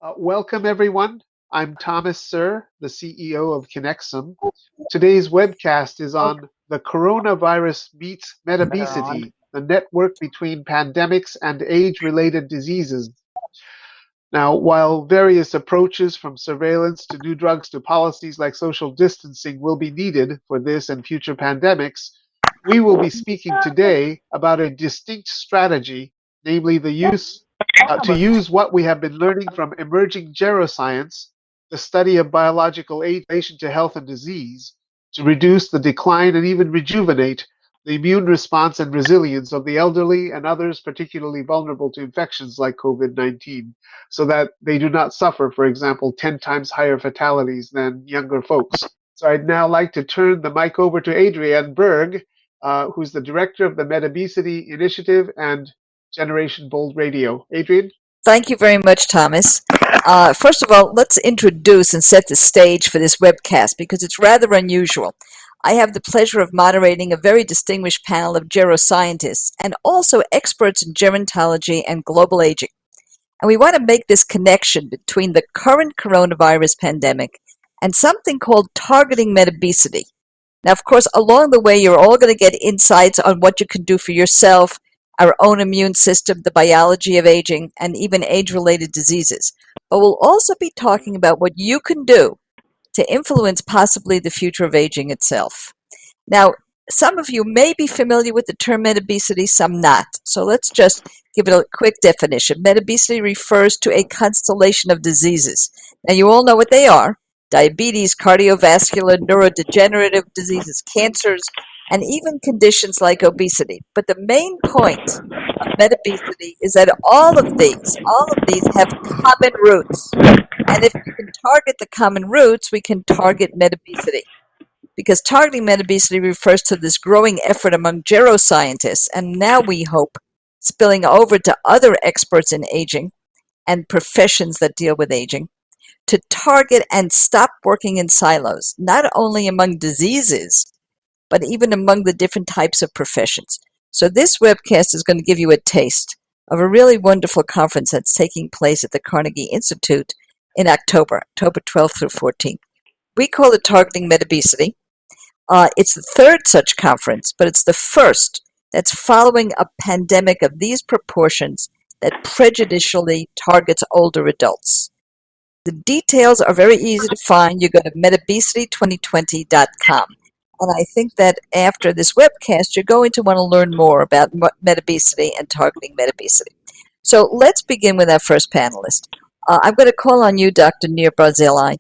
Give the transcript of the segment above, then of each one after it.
Welcome, everyone. I'm Thomas Sir, the CEO of Kienxum. Today's webcast is on the coronavirus meets Metabesity, the network between pandemics and age-related diseases. Now, while various approaches from surveillance to new drugs to policies like social distancing will be needed for this and future pandemics, we will be speaking today about a distinct strategy, namely to use what we have been learning from emerging geroscience, the study of biological age in relation to health and disease, to reduce the decline and even rejuvenate the immune response and resilience of the elderly and others particularly vulnerable to infections like COVID-19, so that they do not suffer, for example, 10 times higher fatalities than younger folks. So I'd now like to turn the mic over to Adriane Berg, who's the director of the Metabesity Initiative and Generation Bold Radio. Adriane? Thank you very much, Thomas. First of all, let's introduce and set the stage for this webcast because it's rather unusual. I have the pleasure of moderating a very distinguished panel of geroscientists and also experts in gerontology and global aging. And we want to make this connection between the current coronavirus pandemic and something called targeting metabesity. Now, of course, along the way, you're all going to get insights on what you can do for yourself, our own immune system, the biology of aging, and even age-related diseases. But we'll also be talking about what you can do to influence possibly the future of aging itself. Now, some of you may be familiar with the term metabesity, some not. So let's just give it a quick definition. Metabesity refers to a constellation of diseases. Now, you all know what they are: diabetes, cardiovascular, neurodegenerative diseases, cancers, and even conditions like obesity. But the main point of metabesity is that all of these have common roots. And if we can target the common roots, we can target metabesity. Because targeting metabesity refers to this growing effort among geroscientists, and now we hope spilling over to other experts in aging and professions that deal with aging, to target and stop working in silos, not only among diseases, but even among the different types of professions. So this webcast is going to give you a taste of a really wonderful conference that's taking place at the Carnegie Institute in October 12th through 14th. We call it Targeting Metabesity. It's the third such conference, but it's the first that's following a pandemic of these proportions that prejudicially targets older adults. The details are very easy to find. You go to metabesity2020.com. And I think that after this webcast, you're going to want to learn more about metabesity and targeting metabesity. So let's begin with our first panelist. I'm going to call on you, Dr. Nir Barzilai.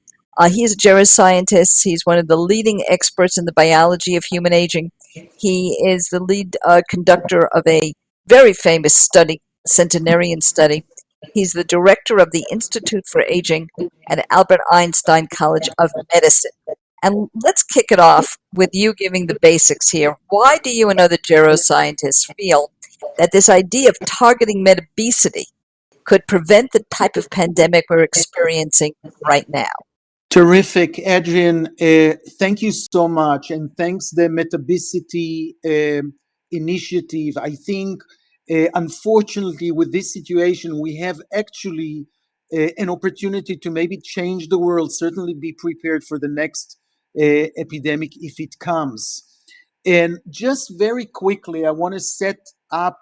He's a geroscientist. He's one of the leading experts in the biology of human aging. He is the lead conductor of a very famous study, centenarian study. He's the director of the Institute for Aging at Albert Einstein College of Medicine. And let's kick it off with you giving the basics here. Why do you and other geroscientists feel that this idea of targeting metabesity could prevent the type of pandemic we're experiencing right now? Terrific, Adriane. Thank you so much, and thanks the Metabesity initiative. I think, unfortunately, with this situation, we have actually an opportunity to maybe change the world. Certainly, be prepared for the next epidemic if it comes. And just very quickly, I want to set up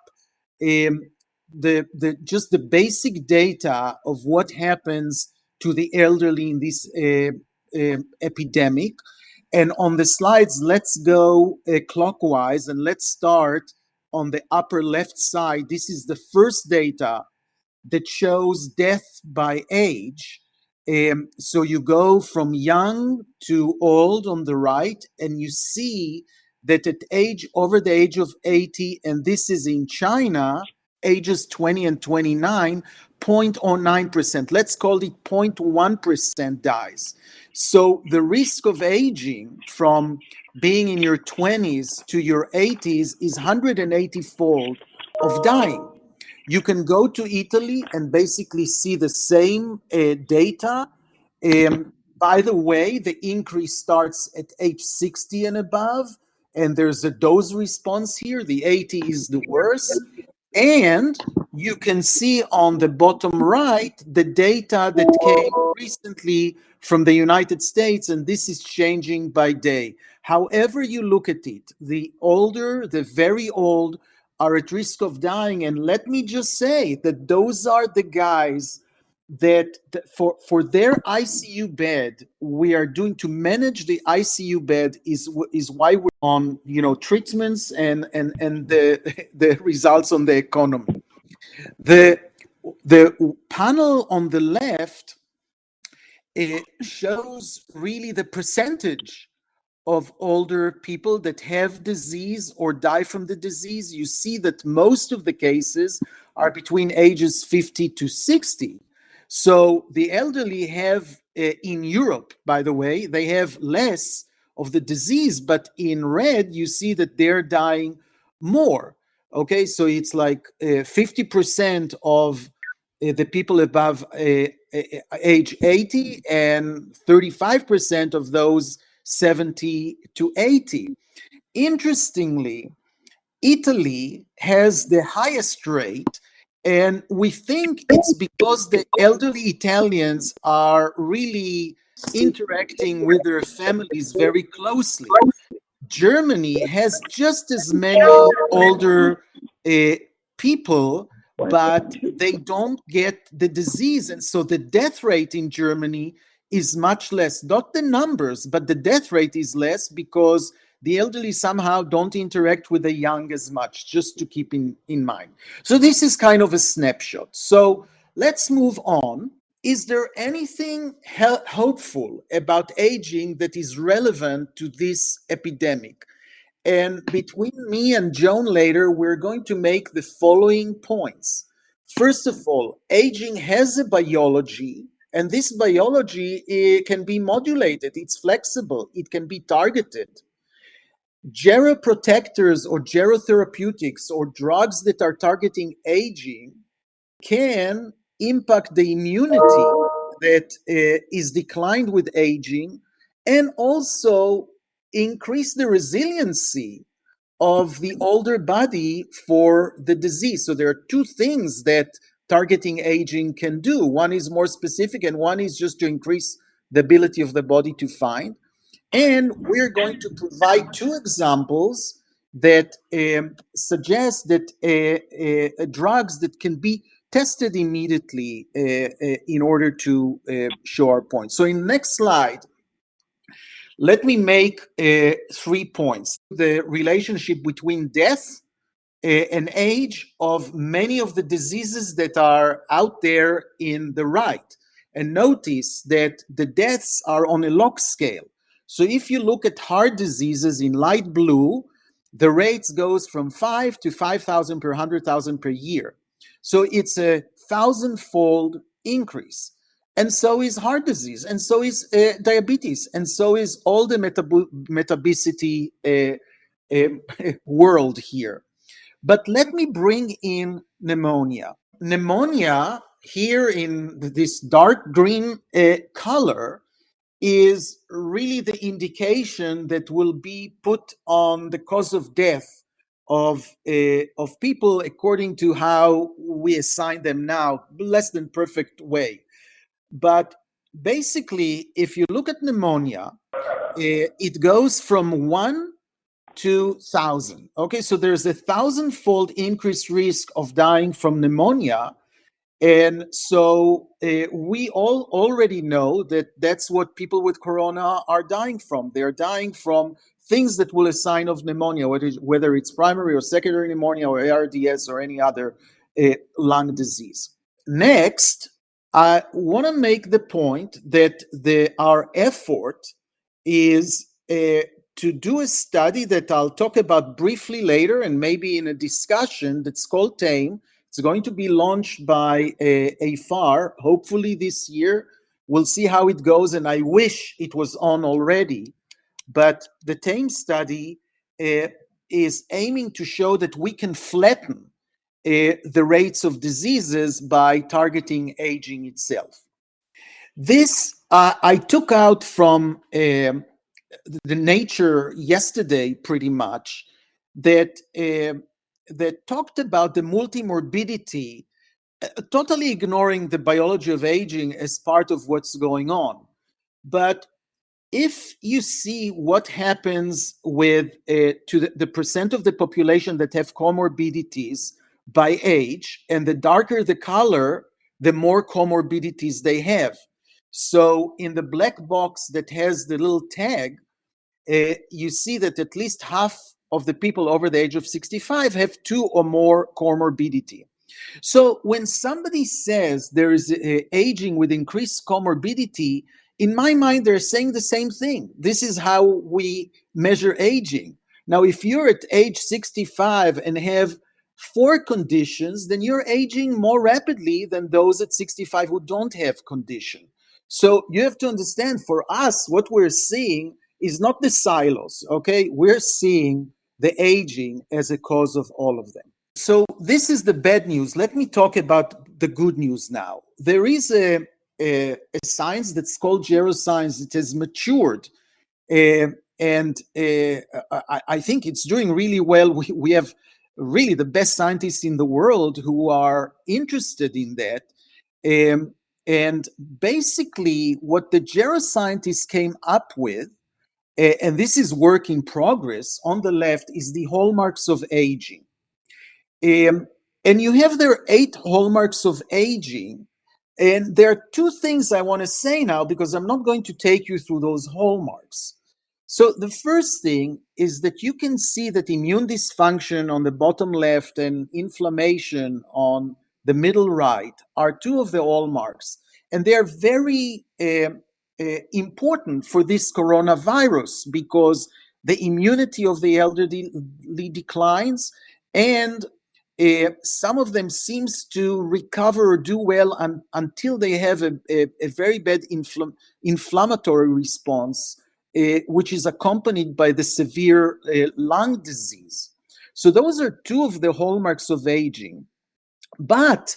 just the basic data of what happens to the elderly in this epidemic. And on the slides, let's go clockwise, and let's start on the upper left side. This is the first data that shows death by age. So you go from young to old on the right, and you see that over the age of 80, and this is in China, ages 20 and 29, 0.09%, let's call it 0.1% dies. So the risk of aging from being in your 20s to your 80s is 180-fold of dying. You can go to Italy and basically see the same data. By the way, the increase starts at age 60 and above, and there's a dose response here. The 80 is the worst. And you can see on the bottom right the data that came recently from the United States, and this is changing by day. However you look at it, the older, the very old, are at risk of dying. And let me just say that those are the guys that for their ICU bed, we are doing to manage the ICU bed is why we're on treatments and the the results on the economy. The panel on the left shows really the percentage of older people that have disease or die from the disease. You see that most of the cases are between ages 50 to 60. So the elderly have, in Europe, by the way, they have less of the disease, but in red, you see that they're dying more. Okay, so it's like 50% of the people above age 80 and 35% of those 70 to 80. Interestingly, Italy has the highest rate, and we think it's because the elderly Italians are really interacting with their families very closely. Germany has just as many older people, but they don't get the disease. And so the death rate in Germany is much less. Not the numbers, but the death rate is less because the elderly somehow don't interact with the young as much, just to keep in mind. So this is kind of a snapshot. So let's move on. Is there anything hopeful about aging that is relevant to this epidemic? And between me and Joan later, we're going to make the following points. First of all, aging has a biology, and this biology can be modulated. It's flexible. It can be targeted. Gero-protectors or gerotherapeutics or drugs that are targeting aging can impact the immunity that is declined with aging, and also increase the resiliency of the older body for the disease. So there are two things that targeting aging can do. One is more specific, and one is just to increase the ability of the body to find. And we're going to provide two examples that suggest that drugs that can be tested immediately in order to show our point. So in the next slide, let me make 3 points. The relationship between death and age of many of the diseases that are out there in the right. And notice that the deaths are on a log scale. So if you look at heart diseases in light blue, the rates goes from 5 to 5,000 per 100,000 per year. So it's a 1,000-fold increase. And so is heart disease, and so is diabetes, and so is all the metabesity world here. But let me bring in pneumonia. Pneumonia, here in this dark green color, is really the indication that will be put on the cause of death of people according to how we assign them now, less than perfect way. But basically, if you look at pneumonia, it goes from 1 to 1,000. Okay, so there's a 1,000-fold increased risk of dying from pneumonia. And so we all already know that that's what people with corona are dying from. They're dying from things that will assign of pneumonia, whether it's primary or secondary pneumonia or ARDS or any other lung disease. Next, I want to make the point that our effort is to do a study that I'll talk about briefly later and maybe in a discussion that's called TAME. It's going to be launched by AFAR, hopefully this year. We'll see how it goes, and I wish it was on already. But the TAME study is aiming to show that we can flatten the rates of diseases by targeting aging itself. This I took out from the Nature yesterday, pretty much, that that talked about the multimorbidity, totally ignoring the biology of aging as part of what's going on. But if you see what happens with to the percent of the population that have comorbidities by age, and the darker the color, the more comorbidities they have. So in the black box that has the little tag, you see that at least half of the people over the age of 65 have 2 or more comorbidity. So when somebody says there is aging with increased comorbidity, in my mind, they're saying the same thing. This is how we measure aging. Now, if you're at age 65 and have 4 conditions, then you're aging more rapidly than those at 65 who don't have condition. So you have to understand, for us, what we're seeing is not the silos, okay? We're seeing the aging as a cause of all of them. So this is the bad news. Let me talk about the good news now. There is a science that's called geroscience. It has matured, and I think it's doing really well. We have really the best scientists in the world who are interested in that. And basically, what the geroscientists came up with, and this is work in progress, on the left is the hallmarks of aging. And you have there 8 hallmarks of aging. And there are 2 things I want to say now, because I'm not going to take you through those hallmarks. So the first thing is that you can see that immune dysfunction on the bottom left and inflammation on the middle right are 2 of the hallmarks. And they're very important for this coronavirus, because the immunity of the elderly declines, and some of them seems to recover or do well until they have a very bad inflammatory response, which is accompanied by the severe lung disease. So those are 2 of the hallmarks of aging. But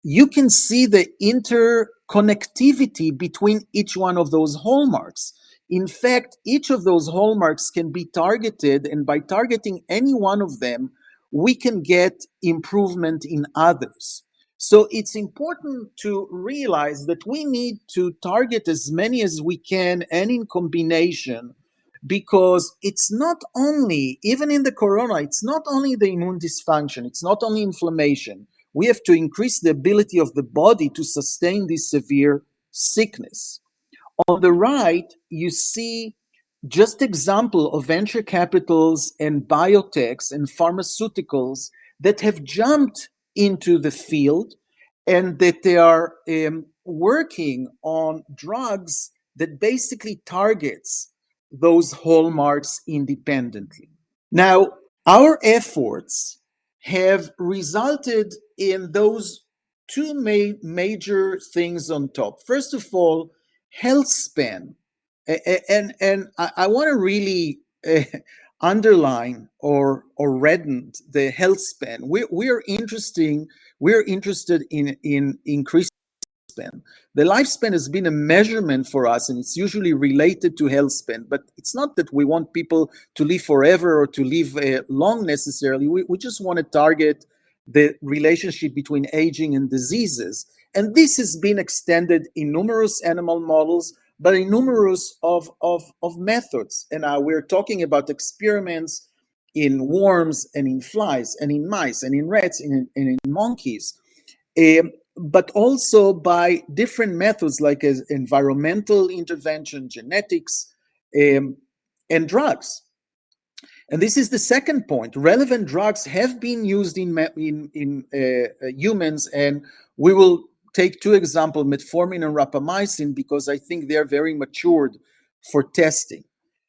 you can see the interconnectivity between each one of those hallmarks. In fact, each of those hallmarks can be targeted, and by targeting any one of them, we can get improvement in others. So it's important to realize that we need to target as many as we can, and in combination, because it's not only, even in the corona, it's not only the immune dysfunction, it's not only inflammation. We have to increase the ability of the body to sustain this severe sickness. On the right, you see just example of venture capitals and biotechs and pharmaceuticals that have jumped into the field, and that they are working on drugs that basically targets those hallmarks independently. Now, our efforts have resulted in those 2 major things on top. First of all, health span. And I want to really underline or redden the health span. We're interested in increasing lifespan. The lifespan has been a measurement for us, and it's usually related to health span. But it's not that we want people to live forever or to live long necessarily. We just want to target the relationship between aging and diseases. And this has been extended in numerous animal models, but in numerous of methods. And we're talking about experiments in worms and in flies and in mice and in rats and in monkeys. But also by different methods like environmental intervention, genetics, and drugs. And this is the second point. Relevant drugs have been used in humans, and we will take 2 examples, metformin and rapamycin, because I think they're very matured for testing.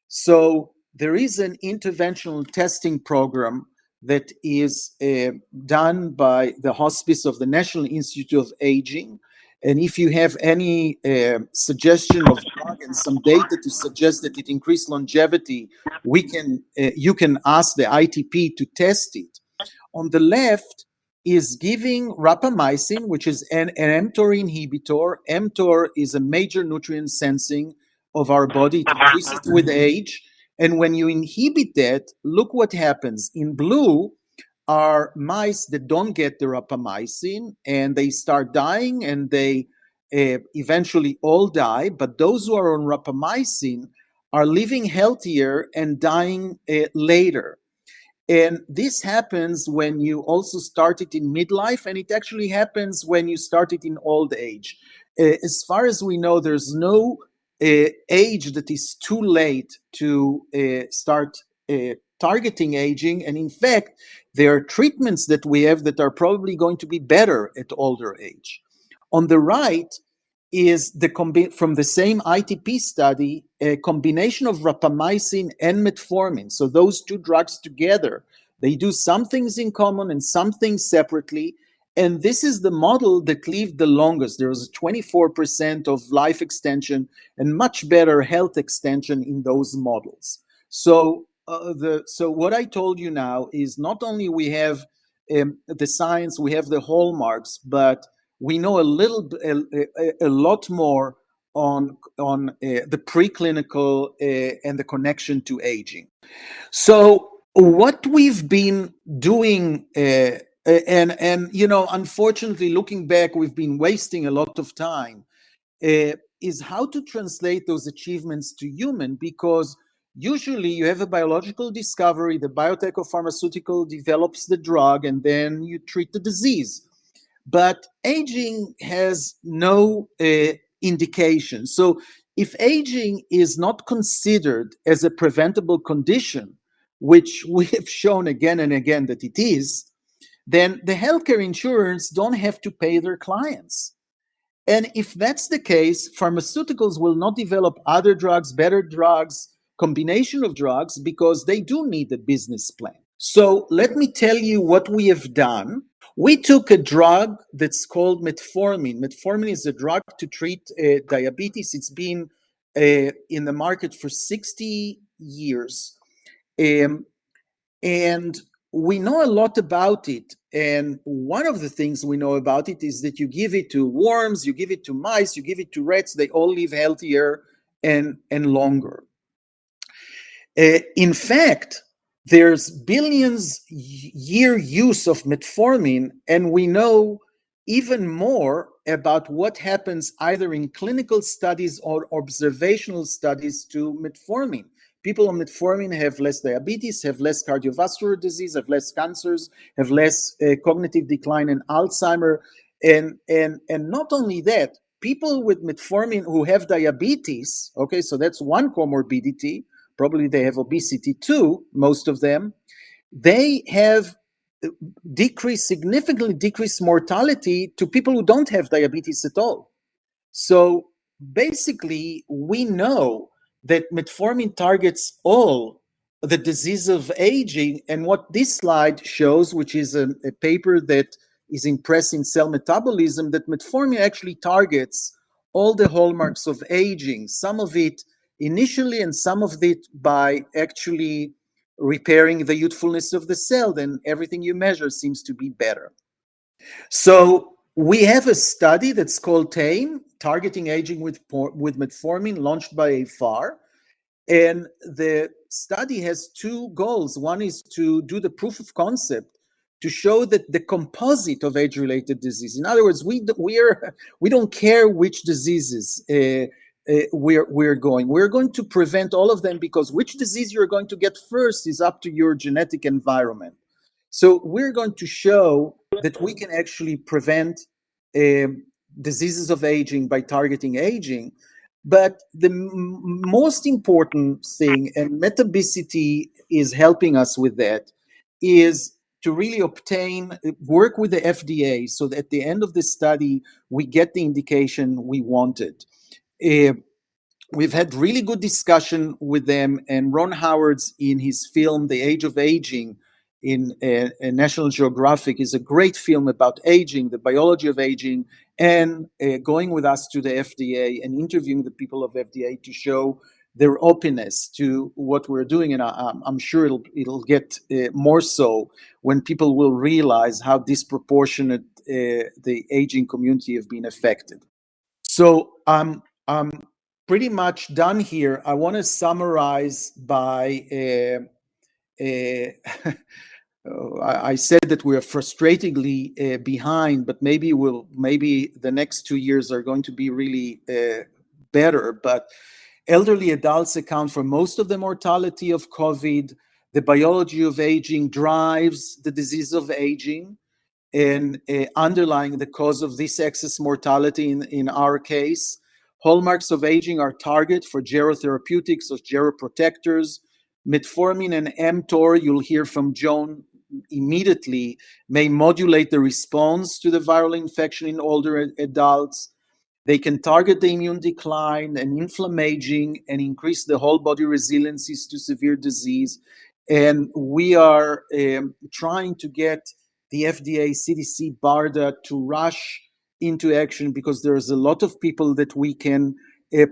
So there is an interventional testing program that is done by the Hospice of the National Institute of Aging. And if you have any suggestion of drug and some data to suggest that it increased longevity, you can ask the ITP to test it. On the left is giving rapamycin, which is an mTOR inhibitor. mTOR is a major nutrient sensing of our body. It increases with age. And when you inhibit that, look what happens. In blue are mice that don't get the rapamycin, and they start dying, and they eventually all die. But those who are on rapamycin are living healthier and dying later. And this happens when you also start it in midlife, and it actually happens when you start it in old age. As far as we know, there's no age that is too late to start targeting aging. And in fact, there are treatments that we have that are probably going to be better at older age. On the right is from the same ITP study, a combination of rapamycin and metformin. So those two drugs together, they do some things in common and some things separately. And this is the model that lived the longest. There was 24% of life extension and much better health extension in those models. So what I told you now is not only we have the science, we have the hallmarks, but we know a lot more on the preclinical and the connection to aging. So what we've been doing, and unfortunately, looking back, we've been wasting a lot of time, is how to translate those achievements to human, because usually you have a biological discovery, the biotech or pharmaceutical develops the drug, and then you treat the disease. But aging has no indication. So if aging is not considered as a preventable condition, which we have shown again and again that it is, then the healthcare insurers don't have to pay their clients. And if that's the case, pharmaceuticals will not develop other drugs, better drugs, combination of drugs, because they do need a business plan. So let me tell you what we have done. We took a drug that's called metformin. Metformin is a drug to treat diabetes. It's been in the market for 60 years. And we know a lot about it. And one of the things we know about it is that you give it to worms, you give it to mice, you give it to rats, they all live healthier and longer. In fact, there's billions year use of metformin, and we know even more about what happens either in clinical studies or observational studies to metformin. People on metformin have less diabetes, have less cardiovascular disease, have less cancers, have less cognitive decline and Alzheimer. And not only that, people with metformin who have diabetes, okay, so that's one comorbidity, probably they have obesity too, most of them, they have significantly decreased mortality to people who don't have diabetes at all. So basically, we know that metformin targets all the disease of aging. And what this slide shows, which is a paper that is in Press in Cell Metabolism, that metformin actually targets all the hallmarks of aging, some of it initially and some of it by actually repairing the youthfulness of the cell. Then everything you measure seems to be better. So we have a study that's called TAME, Targeting Aging with Metformin, launched by AFAR. And the study has two goals. One is to do the proof of concept to show that the composite of age-related disease, in other words, we don't care which diseases we're going. We're going to prevent all of them, because which disease you're going to get first is up to your genetic environment. So we're going to show that we can actually prevent diseases of aging by targeting aging. But the most important thing, and Metabesity is helping us with that, is to really work with the FDA so that at the end of the study, we get the indication we wanted. We've had really good discussion with them, and Ron Howard's in his film, The Age of Aging, in National Geographic, is a great film about aging, the biology of aging, and going with us to the FDA and interviewing the people of FDA to show their openness to what we're doing. And I'm sure it'll get more so when people will realize how disproportionate the aging community have been affected. So I'm pretty much done here. I want to summarize by I said that we're frustratingly behind, but maybe the next 2 years are going to be really better. But elderly adults account for most of the mortality of COVID. The biology of aging drives the disease of aging, and underlying the cause of this excess mortality in our case. Hallmarks of aging are target for gero-therapeutics or gero-protectors. Metformin and mTOR, you'll hear from Joan immediately, may modulate the response to the viral infection in older adults. They can target the immune decline and inflammaging and increase the whole body resiliencies to severe disease. And we are trying to get the FDA, CDC, BARDA to rush into action because there's a lot of people that we can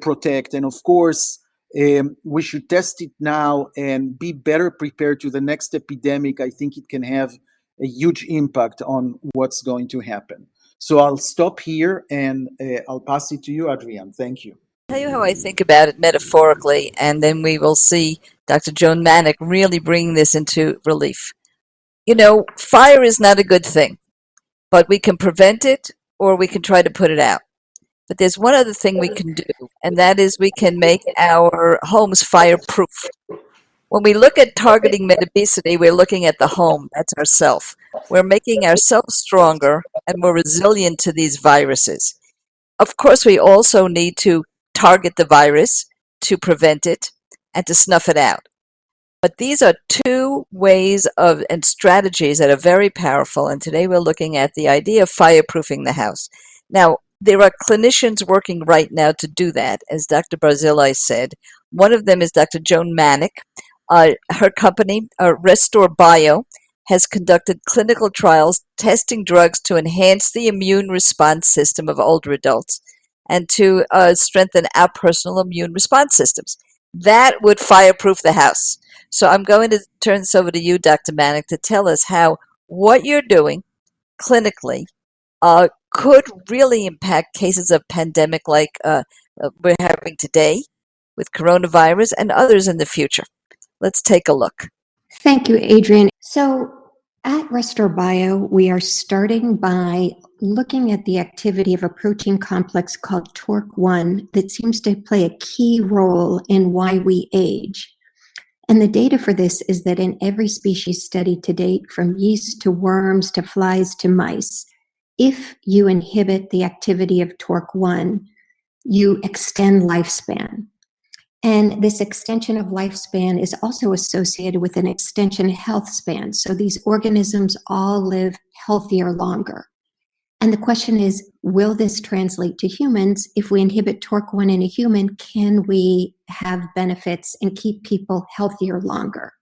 protect. And of course, we should test it now and be better prepared to the next epidemic. I think it can have a huge impact on what's going to happen. So I'll stop here and I'll pass it to you, Adriane. Thank you. I'll tell you how I think about it metaphorically, and then we will see Dr. Joan Mannick really bringing this into relief. You know, fire is not a good thing, but we can prevent it or we can try to put it out. But there's one other thing we can do, and that is we can make our homes fireproof. When we look at targeting metabesity, we're looking at the home. That's ourself. We're making ourselves stronger and more resilient to these viruses. Of course, we also need to target the virus to prevent it and to snuff it out. But these are two ways of and strategies that are very powerful. And today we're looking at the idea of fireproofing the house. Now, there are clinicians working right now to do that, as Dr. Barzilai said. One of them is Dr. Joan Mannick. Her company, resTORbio, has conducted clinical trials testing drugs to enhance the immune response system of older adults and to strengthen our personal immune response systems. That would fireproof the house. So I'm going to turn this over to you, Dr. Mannick, to tell us how what you're doing clinically could really impact cases of pandemic like we're having today with coronavirus and others in the future. Let's take a look. Thank you, Adriane. So at resTORbio, we are starting by looking at the activity of a protein complex called TORC1 that seems to play a key role in why we age. And the data for this is that in every species studied to date, from yeast to worms to flies to mice, if you inhibit the activity of TORC1, you extend lifespan. And this extension of lifespan is also associated with an extension health span. So these organisms all live healthier longer. And the question is, will this translate to humans? If we inhibit TORC1 in a human, can we have benefits and keep people healthier longer?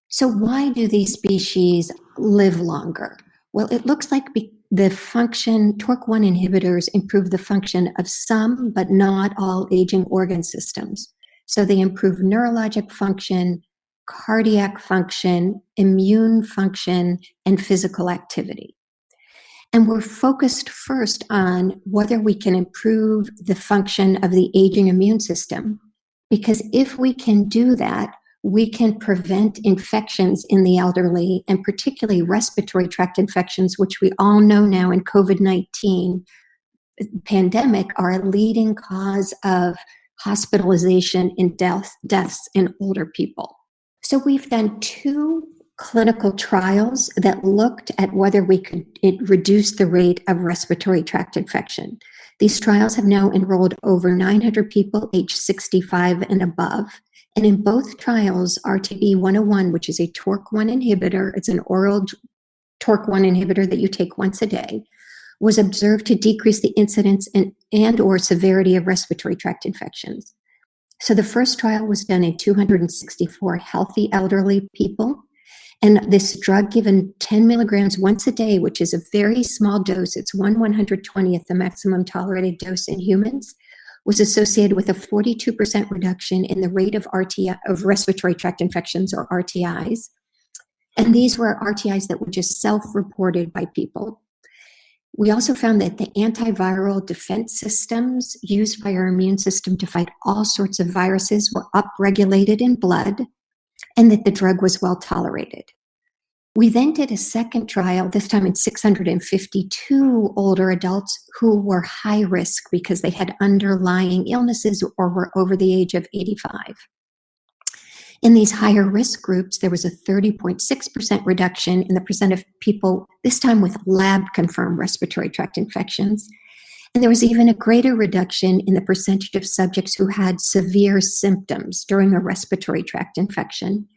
So why do these species live longer? Well, it looks like the function, TORC1 inhibitors improve the function of some, but not all aging organ systems. So they improve neurologic function, cardiac function, immune function, and physical activity. And we're focused first on whether we can improve the function of the aging immune system, because if we can do that, we can prevent infections in the elderly, and particularly respiratory tract infections, which we all know now in COVID-19 pandemic are a leading cause of hospitalization and deaths in older people. So we've done 2 clinical trials that looked at whether we could reduce the rate of respiratory tract infection. These trials have now enrolled over 900 people aged 65 and above. And in both trials, RTB101, which is a TORC1 inhibitor, it's an oral TORC1 inhibitor that you take once a day, was observed to decrease the incidence and or severity of respiratory tract infections. So the first trial was done in 264 healthy elderly people. And this drug given 10 milligrams once a day, which is a very small dose, it's 1/120th the maximum tolerated dose in humans, was associated with a 42% reduction in the rate of respiratory tract infections, or RTIs. And these were RTIs that were just self-reported by people. We also found that the antiviral defense systems used by our immune system to fight all sorts of viruses were upregulated in blood, and that the drug was well tolerated. We then did a second trial, this time in 652 older adults who were high risk because they had underlying illnesses or were over the age of 85. In these higher risk groups, there was a 30.6% reduction in the percent of people, this time with lab-confirmed respiratory tract infections. And there was even a greater reduction in the percentage of subjects who had severe symptoms during a respiratory tract infection.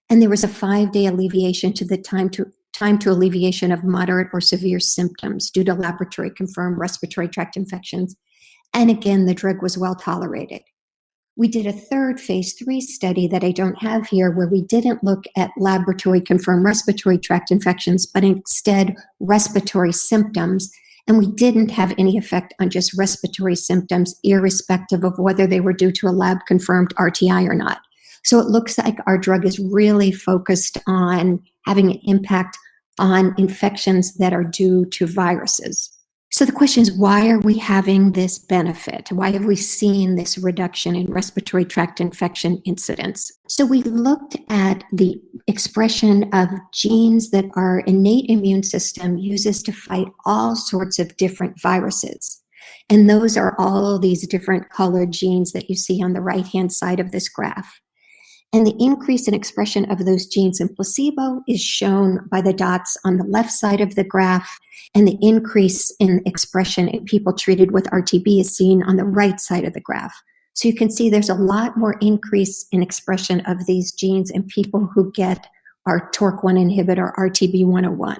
And there was a 5-day alleviation to the time to alleviation of moderate or severe symptoms due to laboratory-confirmed respiratory tract infections. And again, the drug was well tolerated. We did a third phase 3 study that I don't have here, where we didn't look at laboratory-confirmed respiratory tract infections, but instead respiratory symptoms. And we didn't have any effect on just respiratory symptoms, irrespective of whether they were due to a lab-confirmed RTI or not. So it looks like our drug is really focused on having an impact on infections that are due to viruses. So the question is, why are we having this benefit? Why have we seen this reduction in respiratory tract infection incidence? So we looked at the expression of genes that our innate immune system uses to fight all sorts of different viruses. And those are all these different colored genes that you see on the right-hand side of this graph. And the increase in expression of those genes in placebo is shown by the dots on the left side of the graph, and the increase in expression in people treated with RTB is seen on the right side of the graph. So you can see there's a lot more increase in expression of these genes in people who get our TORC1 inhibitor, RTB101.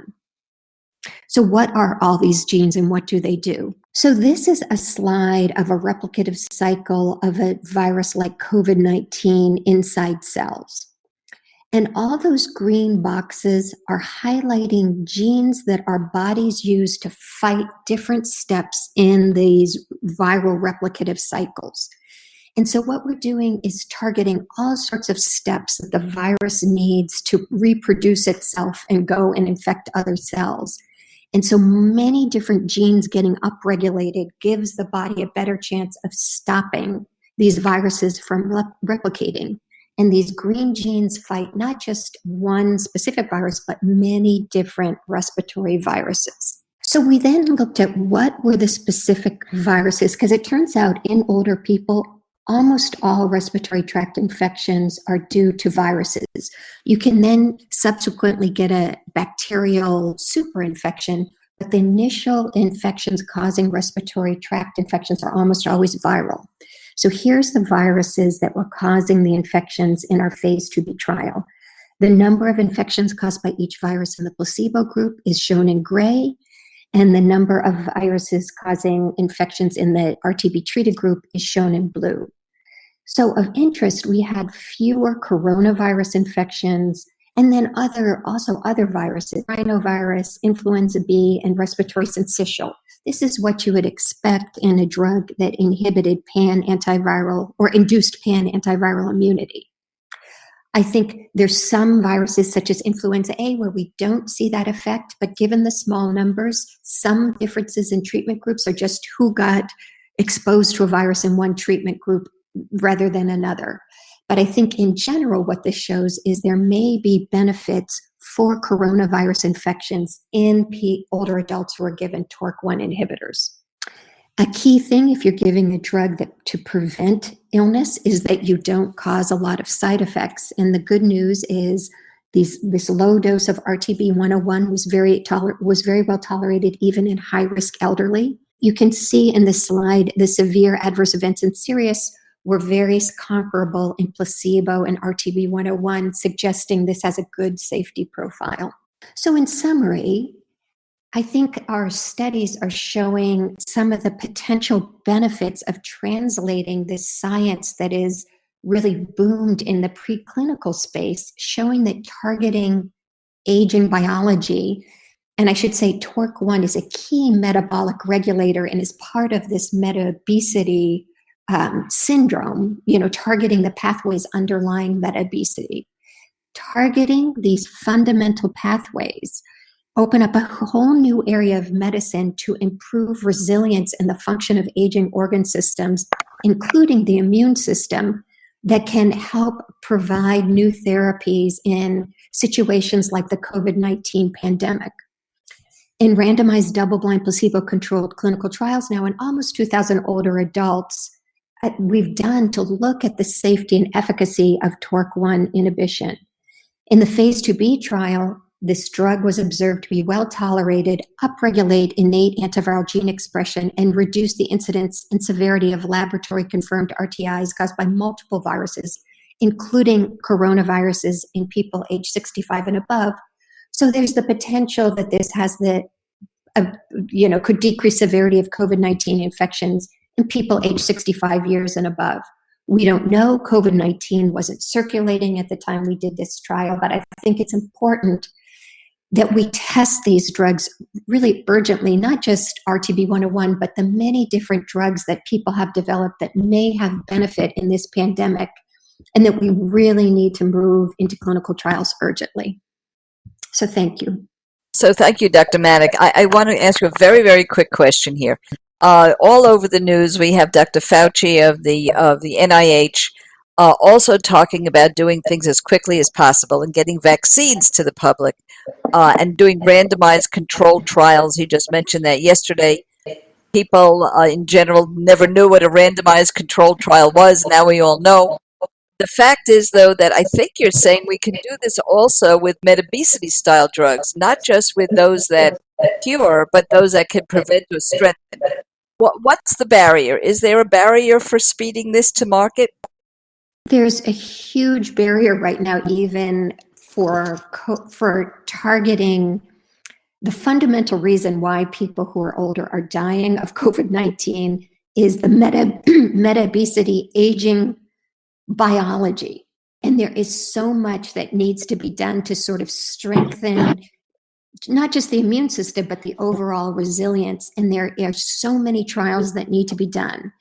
So what are all these genes and what do they do? So this is a slide of a replicative cycle of a virus like COVID-19 inside cells. And all those green boxes are highlighting genes that our bodies use to fight different steps in these viral replicative cycles. And so what we're doing is targeting all sorts of steps that the virus needs to reproduce itself and go and infect other cells. And so many different genes getting upregulated gives the body a better chance of stopping these viruses from replicating. And these green genes fight not just one specific virus, but many different respiratory viruses. So we then looked at what were the specific viruses, because it turns out in older people, almost all respiratory tract infections are due to viruses. You can then subsequently get a bacterial superinfection, but the initial infections causing respiratory tract infections are almost always viral. So here's the viruses that were causing the infections in our phase 2b trial. The number of infections caused by each virus in the placebo group is shown in gray, and the number of viruses causing infections in the RTB treated group is shown in blue. So of interest, we had fewer coronavirus infections, and then other viruses, rhinovirus, influenza B, and respiratory syncytial. This is what you would expect in a drug that inhibited pan-antiviral or induced pan-antiviral immunity. I think there's some viruses such as influenza A where we don't see that effect, but given the small numbers, some differences in treatment groups are just who got exposed to a virus in one treatment group rather than another. But I think in general, what this shows is there may be benefits for coronavirus infections in older adults who are given TORC1 inhibitors. A key thing if you're giving a drug to prevent illness is that you don't cause a lot of side effects. And the good news is this low dose of RTB101 was very well tolerated even in high-risk elderly. You can see in this slide the severe adverse events in serious were very comparable in placebo and RTB101, suggesting this has a good safety profile. So in summary, I think our studies are showing some of the potential benefits of translating this science that is really boomed in the preclinical space, showing that targeting aging biology, and I should say TORC1 is a key metabolic regulator and is part of this metabesity syndrome, targeting the pathways underlying metabesity. Targeting these fundamental pathways open up a whole new area of medicine to improve resilience and the function of aging organ systems, including the immune system, that can help provide new therapies in situations like the COVID-19 pandemic. In randomized double-blind placebo-controlled clinical trials now in almost 2,000 older adults, we've done to look at the safety and efficacy of TORC1 inhibition. In the phase 2b trial, this drug was observed to be well tolerated, upregulate innate antiviral gene expression, and reduce the incidence and severity of laboratory-confirmed RTIs caused by multiple viruses, including coronaviruses in people age 65 and above. So there's the potential that this has could decrease severity of COVID-19 infections in people age 65 years and above. We don't know. COVID-19 wasn't circulating at the time we did this trial, but I think it's important that we test these drugs really urgently, not just RTB101, but the many different drugs that people have developed that may have benefit in this pandemic, and that we really need to move into clinical trials urgently. So thank you. So thank you, Dr. Mannick. I want to ask you a very, very quick question here. All over the news, we have Dr. Fauci of the NIH also talking about doing things as quickly as possible and getting vaccines to the public and doing randomized controlled trials. He just mentioned that yesterday. People in general never knew what a randomized controlled trial was. Now we all know. The fact is, though, that I think you're saying we can do this also with Metabesity style drugs, not just with those that cure, but those that can prevent or strengthen. What's the barrier? Is there a barrier for speeding this to market? There's a huge barrier right now, even for targeting. The fundamental reason why people who are older are dying of COVID-19 is the metabesity aging biology. And there is so much that needs to be done to sort of strengthen not just the immune system, but the overall resilience. And there are so many trials that need to be done.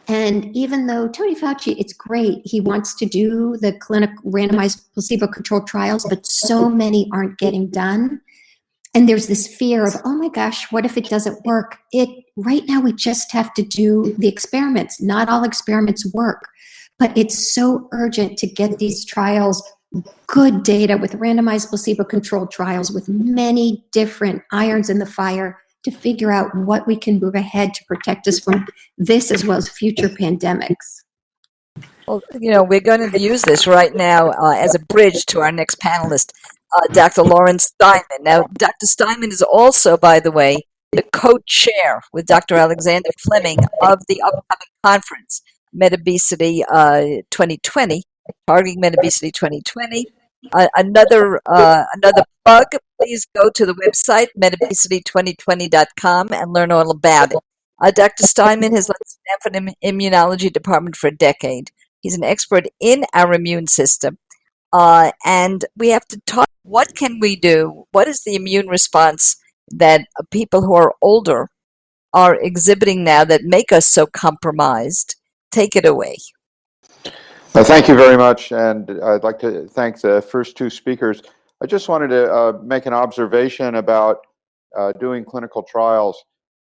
And even though Tony Fauci, it's great, he wants to do the randomized placebo-controlled trials, but so many aren't getting done. And there's this fear of, oh my gosh, what if it doesn't work? Right now, we just have to do the experiments. Not all experiments work, but it's so urgent to get these trials, good data with randomized placebo-controlled trials with many different irons in the fire to figure out what we can move ahead to protect us from this as well as future pandemics. Well, we're going to use this right now as a bridge to our next panelist, Dr. Lauren Steinman. Now, Dr. Steinman is also, by the way, the co-chair with Dr. Alexander Fleming of the upcoming conference, Metabesity 2020, Targeting Metabesity 2020. Another plug, please go to the website, metabesity2020.com, and learn all about it. Dr. Steinman has led the Stanford Immunology Department for a decade. He's an expert in our immune system. And we have to talk, what can we do? What is the immune response that people who are older are exhibiting now that make us so compromised? Take it away. Thank you very much, and I'd like to thank the first two speakers. I just wanted to make an observation about doing clinical trials.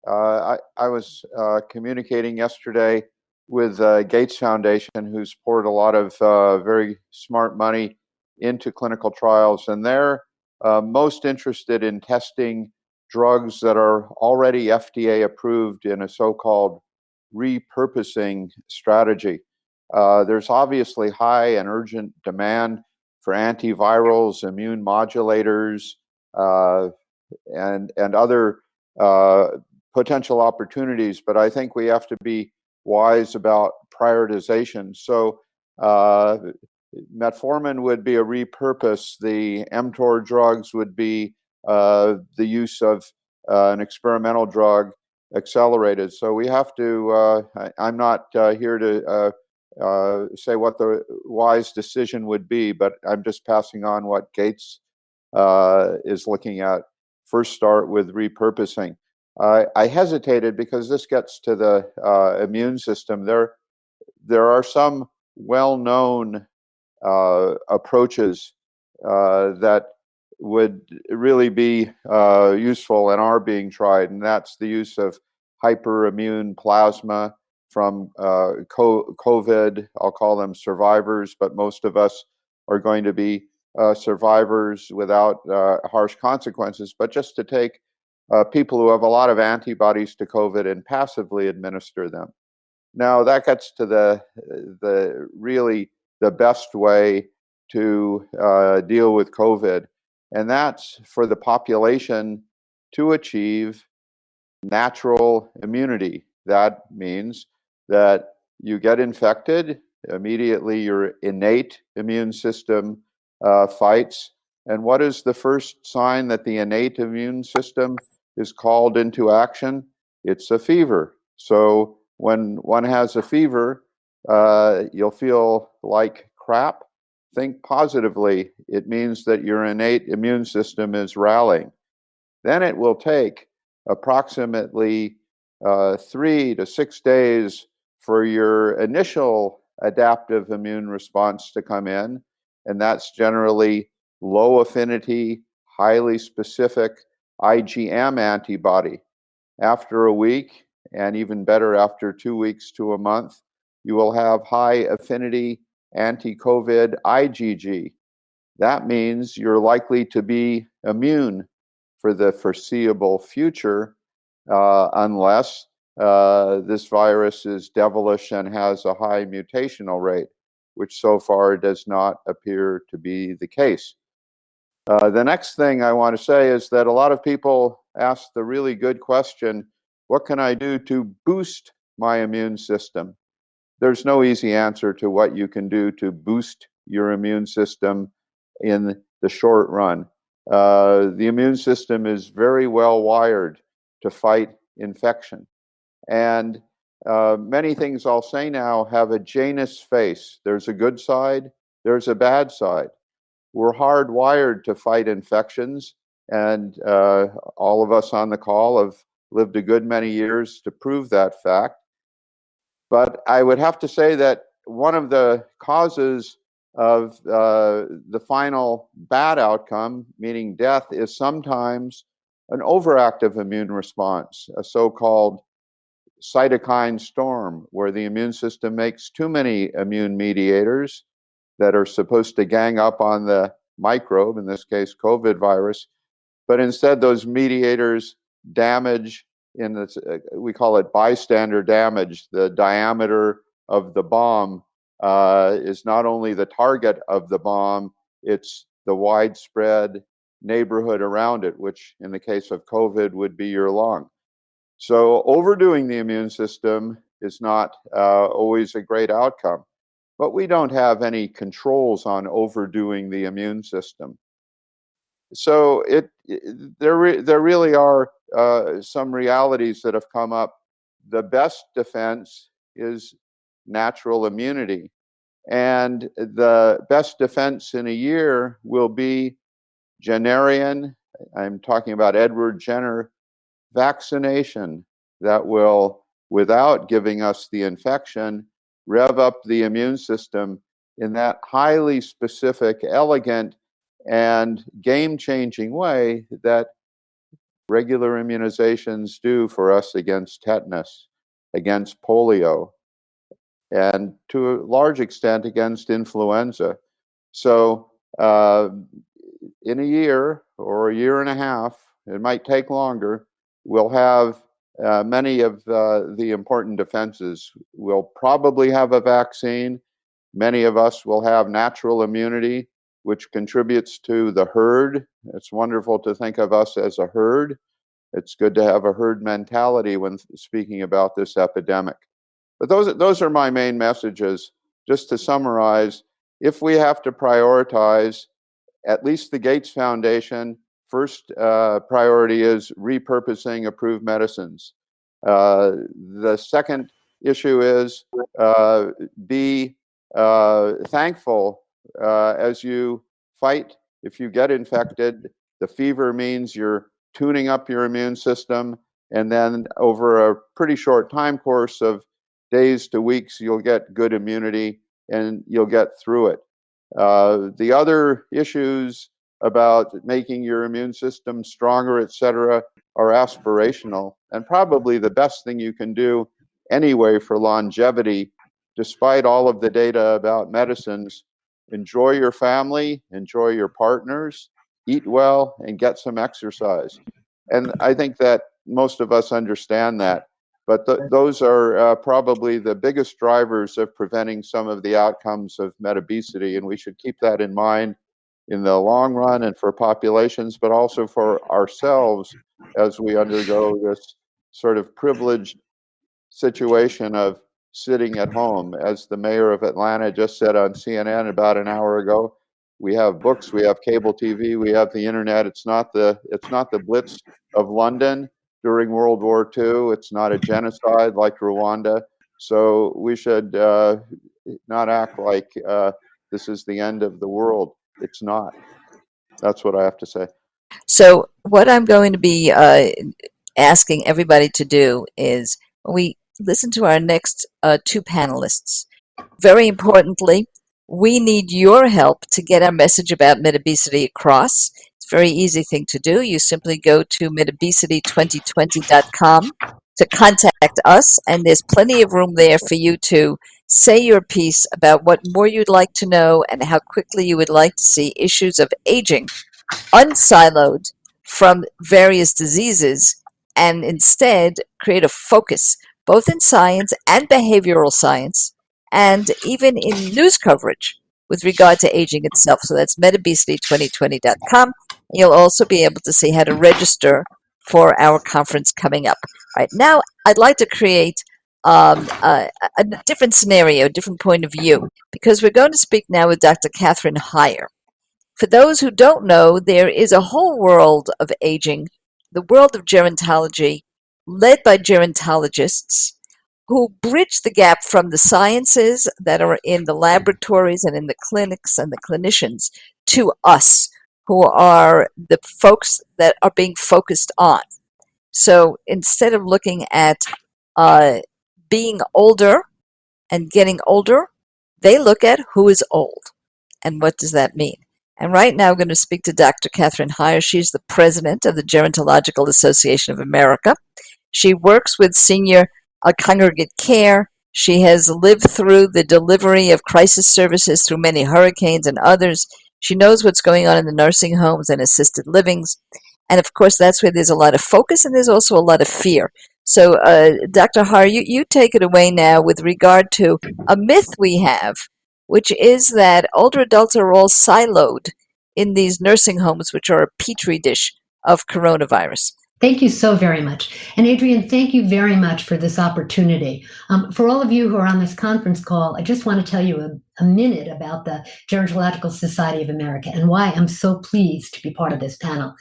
I was communicating yesterday with Gates Foundation, who's poured a lot of very smart money into clinical trials, and they're most interested in testing drugs that are already FDA approved in a so-called repurposing strategy. There's obviously high and urgent demand for antivirals, immune modulators, and other potential opportunities, but I think we have to be wise about prioritization. So metformin would be a repurpose. The mTOR drugs would be the use of an experimental drug accelerated. So we have to, I'm not here to say what the wise decision would be, but I'm just passing on what Gates is looking at. First start with repurposing. I hesitated because this gets to the immune system. There are some well-known approaches that would really be useful and are being tried, and that's the use of hyperimmune plasma from COVID. I'll call them survivors, but most of us are going to be survivors without harsh consequences. But just to take people who have a lot of antibodies to COVID and passively administer them. Now that gets to the really the best way to deal with COVID, and that's for the population to achieve natural immunity. That means that you get infected, immediately your innate immune system fights. And what is the first sign that the innate immune system is called into action? It's a fever. So when one has a fever, you'll feel like crap. Think positively. It means that your innate immune system is rallying. Then it will take approximately 3 to 6 days for your initial adaptive immune response to come in. And that's generally low affinity, highly specific IgM antibody. After a week, and even better after 2 weeks to a month, you will have high affinity anti-COVID IgG. That means you're likely to be immune for the foreseeable future, unless this virus is devilish and has a high mutational rate, which so far does not appear to be the case. The next thing I want to say is that a lot of people ask the really good question, what can I do to boost my immune system? There's no easy answer to what you can do to boost your immune system in the short run. The immune system is very well wired to fight infection. And many things I'll say now have a Janus face. There's a good side, there's a bad side. We're hardwired to fight infections, and all of us on the call have lived a good many years to prove that fact. But I would have to say that one of the causes of the final bad outcome, meaning death, is sometimes an overactive immune response, a so-called cytokine storm, where the immune system makes too many immune mediators that are supposed to gang up on the microbe, in this case COVID virus, but instead those mediators damage, in this, we call it bystander damage. The diameter of the bomb is not only the target of the bomb, it's the widespread neighborhood around it, which in the case of COVID would be your lung. So overdoing the immune system is not always a great outcome, but we don't have any controls on overdoing the immune system. So there really are some realities that have come up. The best defense is natural immunity. And the best defense in a year will be Jennerian, I'm talking about Edward Jenner, vaccination that will, without giving us the infection, rev up the immune system in that highly specific, elegant, and game-changing way that regular immunizations do for us against tetanus, against polio, and to a large extent against influenza. So in a year or a year and a half, it might take longer, we'll have many of the important defenses. We'll probably have a vaccine. Many of us will have natural immunity, which contributes to the herd. It's wonderful to think of us as a herd. It's good to have a herd mentality when speaking about this epidemic. But those are my main messages. Just to summarize, if we have to prioritize, at least the Gates Foundation, first priority is repurposing approved medicines. The second issue is be thankful as you fight. If you get infected, the fever means you're tuning up your immune system, and then over a pretty short time course of days to weeks, you'll get good immunity and you'll get through it. The other issues about making your immune system stronger, etc., are aspirational. And probably the best thing you can do anyway for longevity, despite all of the data about medicines. Enjoy your family, enjoy your partners, eat well, and get some exercise. And I think that most of us understand that. But those are probably the biggest drivers of preventing some of the outcomes of metabesity. And we should keep that in mind in the long run and for populations, but also for ourselves as we undergo this sort of privileged situation of sitting at home. As the mayor of Atlanta just said on CNN about an hour ago, we have books, we have cable TV, we have the internet. It's not the Blitz of London during World War II. It's not a genocide like Rwanda. So we should not act like this is the end of the world. It's not. That's what I have to say. So what I'm going to be asking everybody to do is, when we listen to our next two panelists, very importantly, we need your help to get our message about metabesity across. It's a very easy thing to do. You simply go to metabesity2020.com to contact us, and there's plenty of room there for you to say your piece about what more you'd like to know and how quickly you would like to see issues of aging unsiloed from various diseases, and instead create a focus both in science and behavioral science, and even in news coverage with regard to aging itself. So that's metabesity2020.com. You'll also be able to see how to register for our conference coming up. All right, now I'd like to create a different scenario, a different point of view, because we're going to speak now with Dr. Kathryn Hyer. For those who don't know, there is a whole world of aging, the world of gerontology, led by gerontologists who bridge the gap from the sciences that are in the laboratories and in the clinics and the clinicians to us, who are the folks that are being focused on. So instead of looking at being older and getting older, they look at who is old and what does that mean. And right now, I'm going to speak to Dr. Kathryn Hyer. She's the president of the Gerontological Association of America. She works with senior congregate care. She has lived through the delivery of crisis services through many hurricanes and others. She knows what's going on in the nursing homes and assisted livings. And of course, that's where there's a lot of focus and there's also a lot of fear. So, Dr. Hyer, you take it away now with regard to a myth we have, which is that older adults are all siloed in these nursing homes, which are a petri dish of coronavirus. Thank you so very much. And Adriane, thank you very much for this opportunity. For all of you who are on this conference call, I just want to tell you a minute about the Gerontological Society of America and why I'm so pleased to be part of this panel.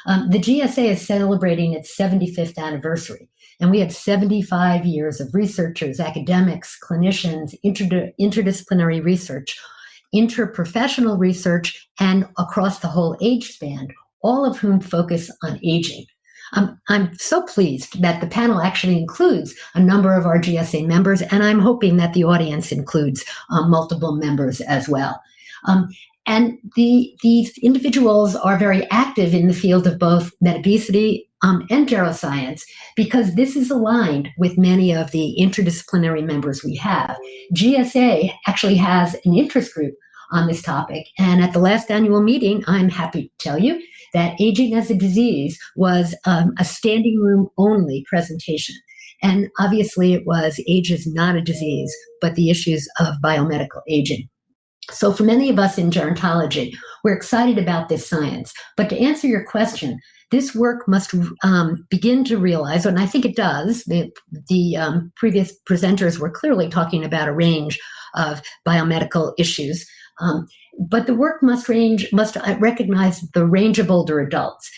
The GSA is celebrating its 75th anniversary. And we had 75 years of researchers, academics, clinicians, interdisciplinary research, interprofessional research, and across the whole age span, all of whom focus on aging. I'm so pleased that the panel actually includes a number of our GSA members, and I'm hoping that the audience includes multiple members as well. And these individuals are very active in the field of both metabesity and geroscience, because this is aligned with many of the interdisciplinary members we have. GSA actually has an interest group on this topic, and at the last annual meeting, I'm happy to tell you that Aging as a Disease was a standing room only presentation. And obviously it was Age is not a disease, but the issues of biomedical aging. So for many of us in gerontology, we're excited about this science. But to answer your question, this work must begin to realize, and I think it does, the previous presenters were clearly talking about a range of biomedical issues, but the work must recognize the range of older adults.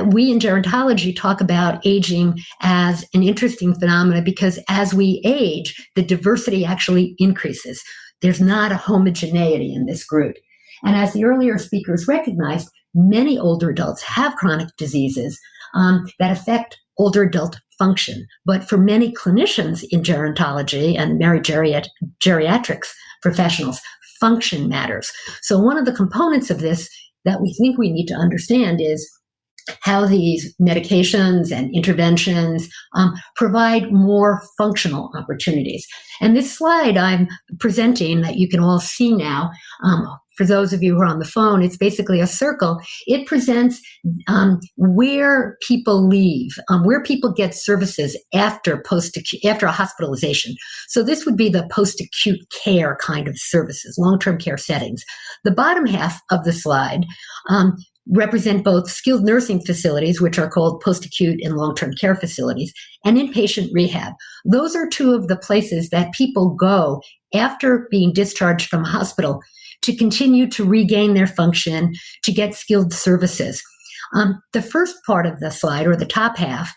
We in gerontology talk about aging as an interesting phenomenon because as we age, the diversity actually increases. There's not a homogeneity in this group. And as the earlier speakers recognized, many older adults have chronic diseases that affect older adult function. But for many clinicians in gerontology and many geriatrics professionals, function matters. So one of the components of this that we think we need to understand is how these medications and interventions provide more functional opportunities. And this slide I'm presenting that you can all see now, for those of you who are on the phone, it's basically a circle. It presents where people leave, where people get services after a hospitalization. So this would be the post-acute care kind of services, long-term care settings. The bottom half of the slide represent both skilled nursing facilities, which are called post-acute and long-term care facilities, and inpatient rehab. Those are two of the places that people go after being discharged from a hospital to continue to regain their function, to get skilled services. The first part of the slide, or the top half,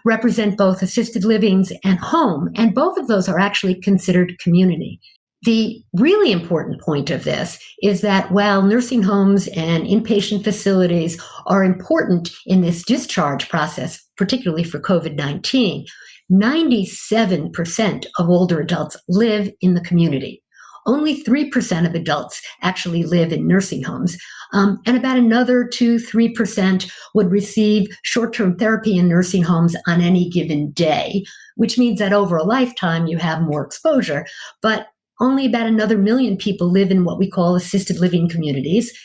represent both assisted livings and home, and both of those are actually considered community. The really important point of this is that while nursing homes and inpatient facilities are important in this discharge process, particularly for COVID-19, 97% of older adults live in the community. Only 3% of adults actually live in nursing homes, and about another 2-3% would receive short-term therapy in nursing homes on any given day, which means that over a lifetime you have more exposure. But only about another million people live in what we call assisted living communities.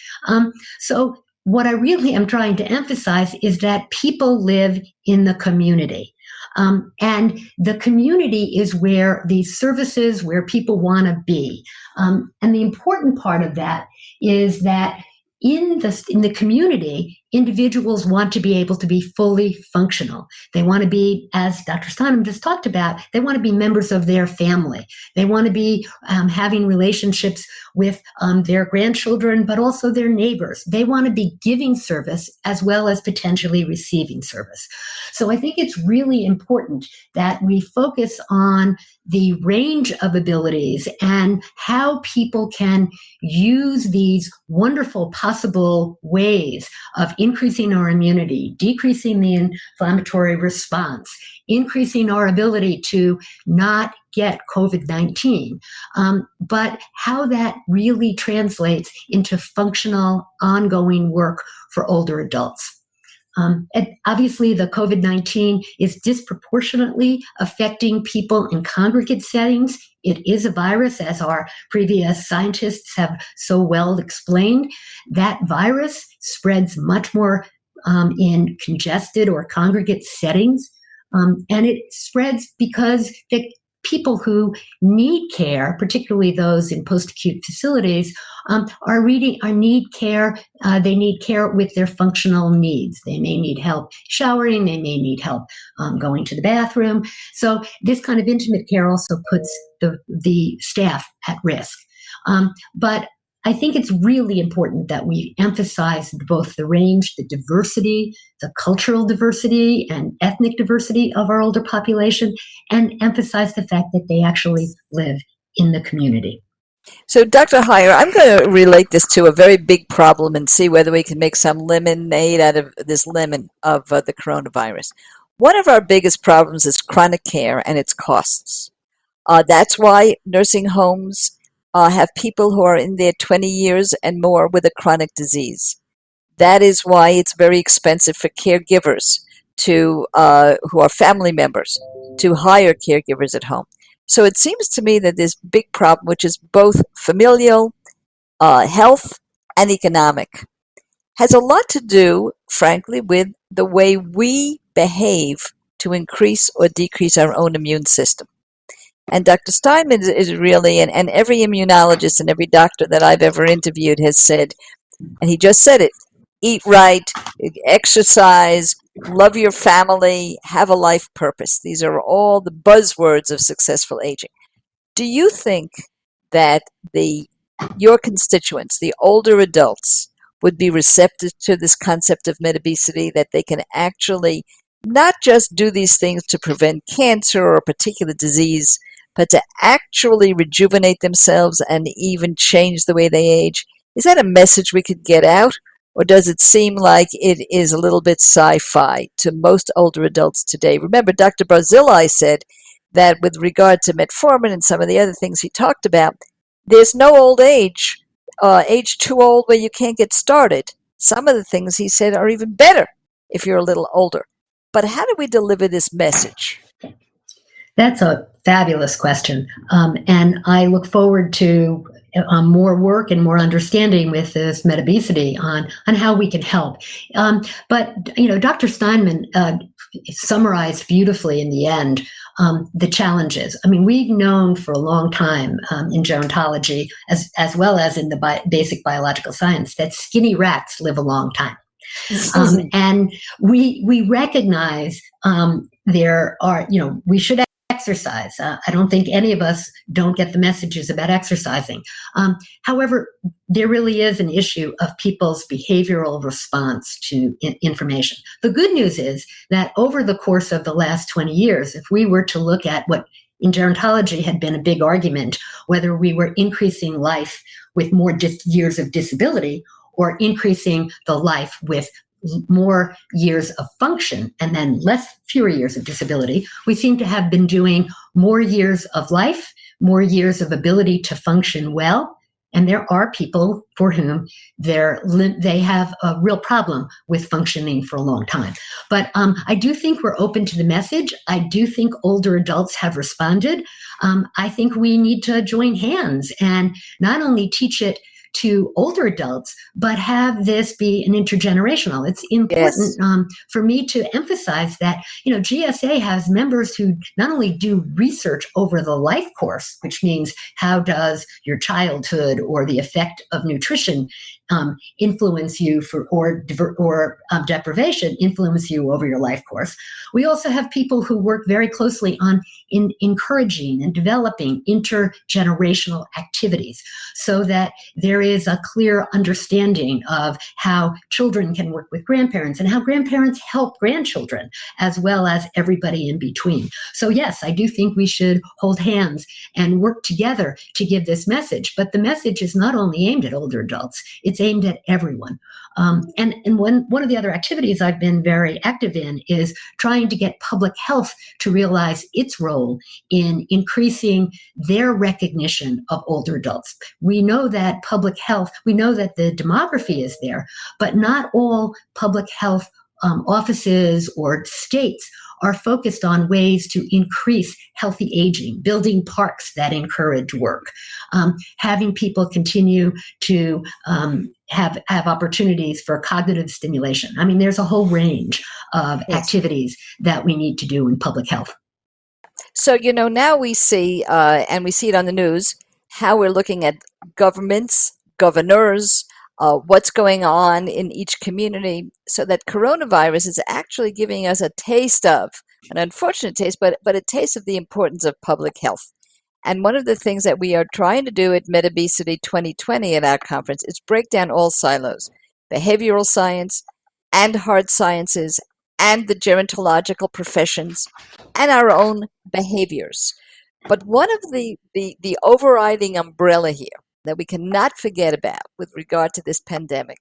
So what I really am trying to emphasize is that people live in the community. And the community is where these services, where people want to be. And the important part of that is that in the community, individuals want to be able to be fully functional. They want to be, as Dr. Steinman just talked about, they want to be members of their family. They want to be having relationships with their grandchildren, but also their neighbors. They want to be giving service as well as potentially receiving service. So I think it's really important that we focus on the range of abilities and how people can use these wonderful possible ways of increasing our immunity, decreasing the inflammatory response, increasing our ability to not get COVID-19, but how that really translates into functional, ongoing work for older adults. And obviously, the COVID-19 is disproportionately affecting people in congregate settings. It is a virus, as our previous scientists have so well explained. That virus spreads much more in congested or congregate settings. And it spreads because the people who need care, particularly those in post-acute facilities, need care. They need care with their functional needs. They may need help showering. They may need help going to the bathroom. So this kind of intimate care also puts the staff at risk. But I think it's really important that we emphasize both the range, the diversity, the cultural diversity and ethnic diversity of our older population, and emphasize the fact that they actually live in the community. So, Dr. Hyer, I'm going to relate this to a very big problem and see whether we can make some lemonade out of this lemon of the coronavirus. One of our biggest problems is chronic care and its costs. That's why nursing homes have people who are in their 20 years and more with a chronic disease. That is why it's very expensive for caregivers who are family members to hire caregivers at home. So it seems to me that this big problem, which is both familial, health, and economic, has a lot to do, frankly, with the way we behave to increase or decrease our own immune system. And Dr. Steinman is really, and every immunologist and every doctor that I've ever interviewed has said, and he just said it, eat right, exercise, love your family, have a life purpose. These are all the buzzwords of successful aging. Do you think that your constituents, the older adults, would be receptive to this concept of metabesity, that they can actually not just do these things to prevent cancer or a particular disease, but to actually rejuvenate themselves and even change the way they age? Is that a message we could get out? Or does it seem like it is a little bit sci-fi to most older adults today? Remember, Dr. Barzilai said that with regard to metformin and some of the other things he talked about, there's no old age, age too old where you can't get started. Some of the things he said are even better if you're a little older. But how do we deliver this message? That's a fabulous question. And I look forward to more work and more understanding with this Metabesity on how we can help. But, Dr. Steinman summarized beautifully in the end the challenges. I mean, we've known for a long time in gerontology, as well as in the basic biological science, that skinny rats live a long time. And we recognize there are, we should exercise. I don't think any of us don't get the messages about exercising. However, there really is an issue of people's behavioral response to information. The good news is that over the course of the last 20 years, if we were to look at what in gerontology had been a big argument, whether we were increasing life with more years of disability or increasing the life with more years of function and then fewer years of disability, we seem to have been doing more years of life, more years of ability to function well. And there are people for whom they have a real problem with functioning for a long time. But I do think we're open to the message. I do think older adults have responded. I think we need to join hands and not only teach it to older adults, but have this be an intergenerational. It's important for me to emphasize that, GSA has members who not only do research over the life course, which means how does your childhood or the effect of nutrition influence you or deprivation influence you over your life course. We also have people who work very closely on encouraging and developing intergenerational activities so that there is a clear understanding of how children can work with grandparents and how grandparents help grandchildren, as well as everybody in between. So yes, I do think we should hold hands and work together to give this message. But the message is not only aimed at older adults, it's aimed at everyone. And one of the other activities I've been very active in is trying to get public health to realize its role in increasing their recognition of older adults. We know that we know that the demography is there, but not all public health offices or states are focused on ways to increase healthy aging, building parks that encourage work, having people continue to have opportunities for cognitive stimulation. I mean, there's a whole range of activities that we need to do in public health. So, now we see, and we see it on the news, how we're looking at governments, governors, what's going on in each community, so that coronavirus is actually giving us a taste of, an unfortunate taste, but a taste of the importance of public health. And one of the things that we are trying to do at Metabesity 2020 at our conference is break down all silos, behavioral science and hard sciences and the gerontological professions and our own behaviors. But one of the overriding umbrella here that we cannot forget about with regard to this pandemic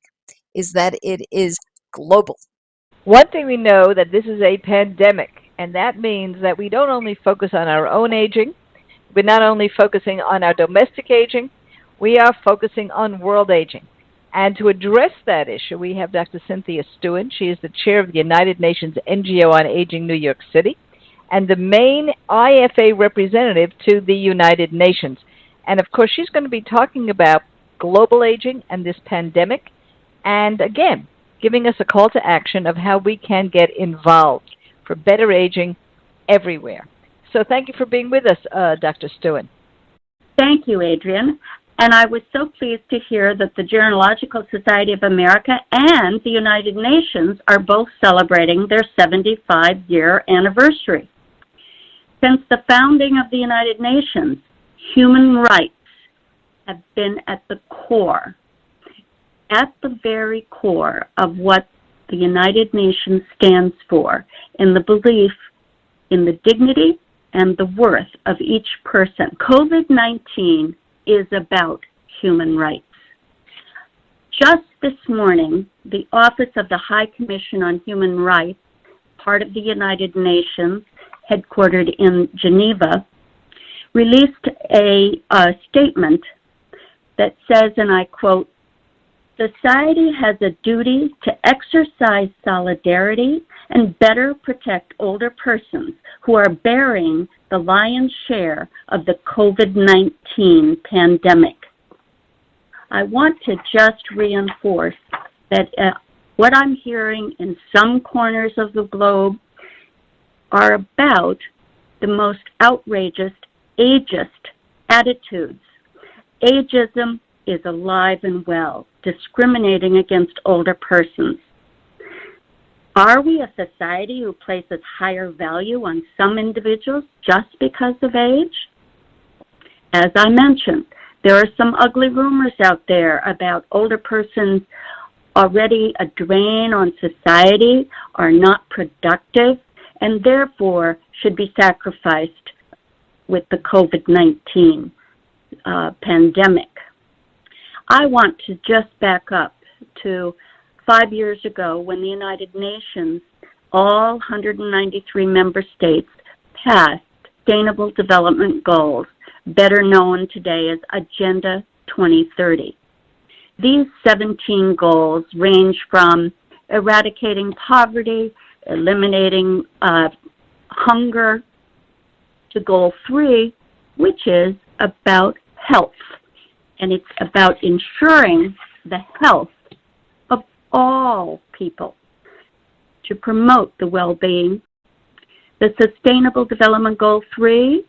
is that it is global. One thing we know that this is a pandemic, and that means that we don't only focus on our own aging, we're not only focusing on our domestic aging, we are focusing on world aging. And to address that issue, we have Dr. Cynthia Stuen. She is the chair of the United Nations NGO on Aging, New York City, and the main IFA representative to the United Nations. And of course, she's going to be talking about global aging and this pandemic, and again, giving us a call to action of how we can get involved for better aging everywhere. So thank you for being with us, Dr. Stuen. Thank you, Adriane. And I was so pleased to hear that the Gerontological Society of America and the United Nations are both celebrating their 75-year anniversary. Since the founding of the United Nations, human rights have been at the very core of what the United Nations stands for, in the belief in the dignity and the worth of each person. COVID-19 is about human rights. Just this morning, the Office of the High Commission on Human Rights, part of the United Nations, headquartered in Geneva, released a statement that says, and I quote, Society has a duty to exercise solidarity and better protect older persons who are bearing the lion's share of the COVID-19 pandemic. I want to just reinforce that what I'm hearing in some corners of the globe are about the most outrageous, ageist attitudes. Ageism is alive and well, discriminating against older persons. Are we a society who places higher value on some individuals just because of age? As I mentioned, there are some ugly rumors out there about older persons already a drain on society, are not productive, and therefore should be sacrificed with the COVID-19 pandemic. I want to just back up to 5 years ago when the United Nations, all 193 member states, passed Sustainable Development Goals, better known today as Agenda 2030. These 17 goals range from eradicating poverty, eliminating hunger, to Goal 3, which is about health. And it's about ensuring the health of all people to promote the well-being. The Sustainable Development Goal 3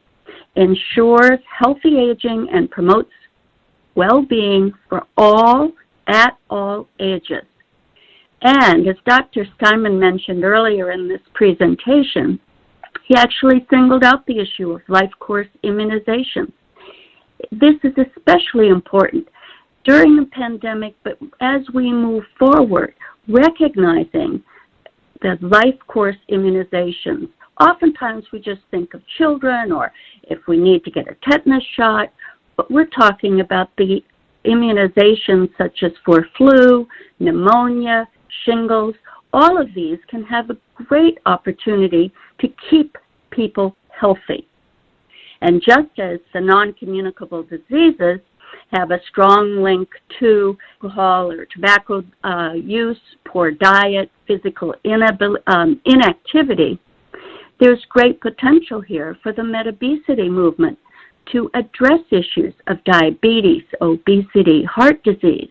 ensures healthy aging and promotes well-being for all at all ages. And as Dr. Steinman mentioned earlier in this presentation, he actually singled out the issue of life course immunization. This is especially important during the pandemic, but as we move forward, recognizing that life course immunizations, oftentimes we just think of children or if we need to get a tetanus shot, but we're talking about the immunizations such as for flu, pneumonia, shingles. All of these can have a great opportunity to keep people healthy. And just as the non-communicable diseases have a strong link to alcohol or tobacco use, poor diet, physical inactivity, there's great potential here for the Metabesity movement to address issues of diabetes, obesity, heart disease.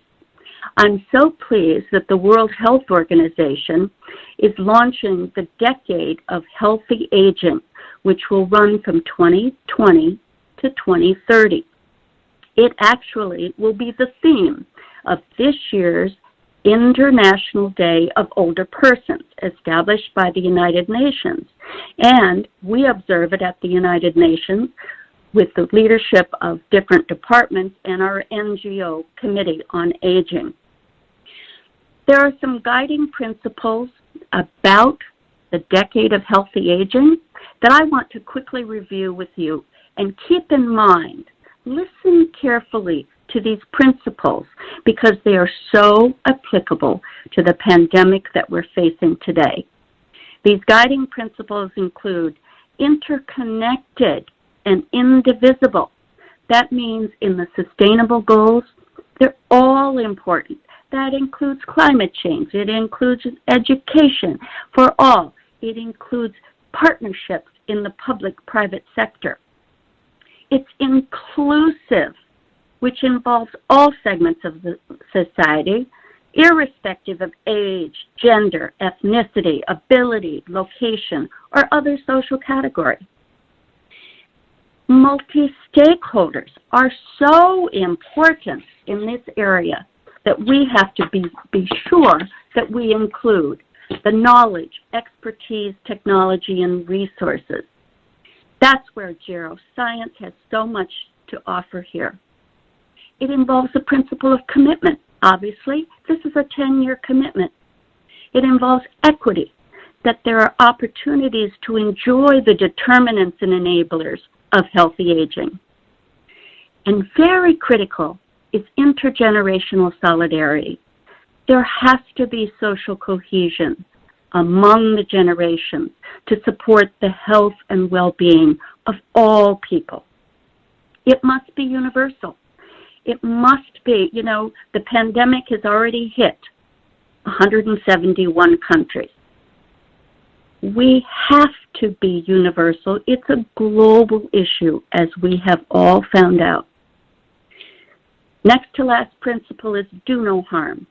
I'm so pleased that the World Health Organization is launching the Decade of Healthy Aging, which will run from 2020 to 2030. It actually will be the theme of this year's International Day of Older Persons, established by the United Nations. And we observe it at the United Nations with the leadership of different departments and our NGO Committee on Aging. There are some guiding principles about the Decade of Healthy Aging that I want to quickly review with you. And keep in mind, listen carefully to these principles because they are so applicable to the pandemic that we're facing today. These guiding principles include interconnected and indivisible. That means in the sustainable goals, they're all important. That includes climate change. It includes education for all. It includes partnerships in the public-private sector. It's inclusive, which involves all segments of the society, irrespective of age, gender, ethnicity, ability, location, or other social category. Multi-stakeholders are so important in this area that we have to be sure that we include the knowledge, expertise, technology, and resources. That's where geroscience has so much to offer here. It involves the principle of commitment. Obviously, this is a 10-year commitment. It involves equity, that there are opportunities to enjoy the determinants and enablers of healthy aging. And very critical is intergenerational solidarity. There has to be social cohesion among the generations to support the health and well-being of all people. It must be universal. It must be, the pandemic has already hit 171 countries. We have to be universal. It's a global issue, as we have all found out. Next to last principle is do no harm.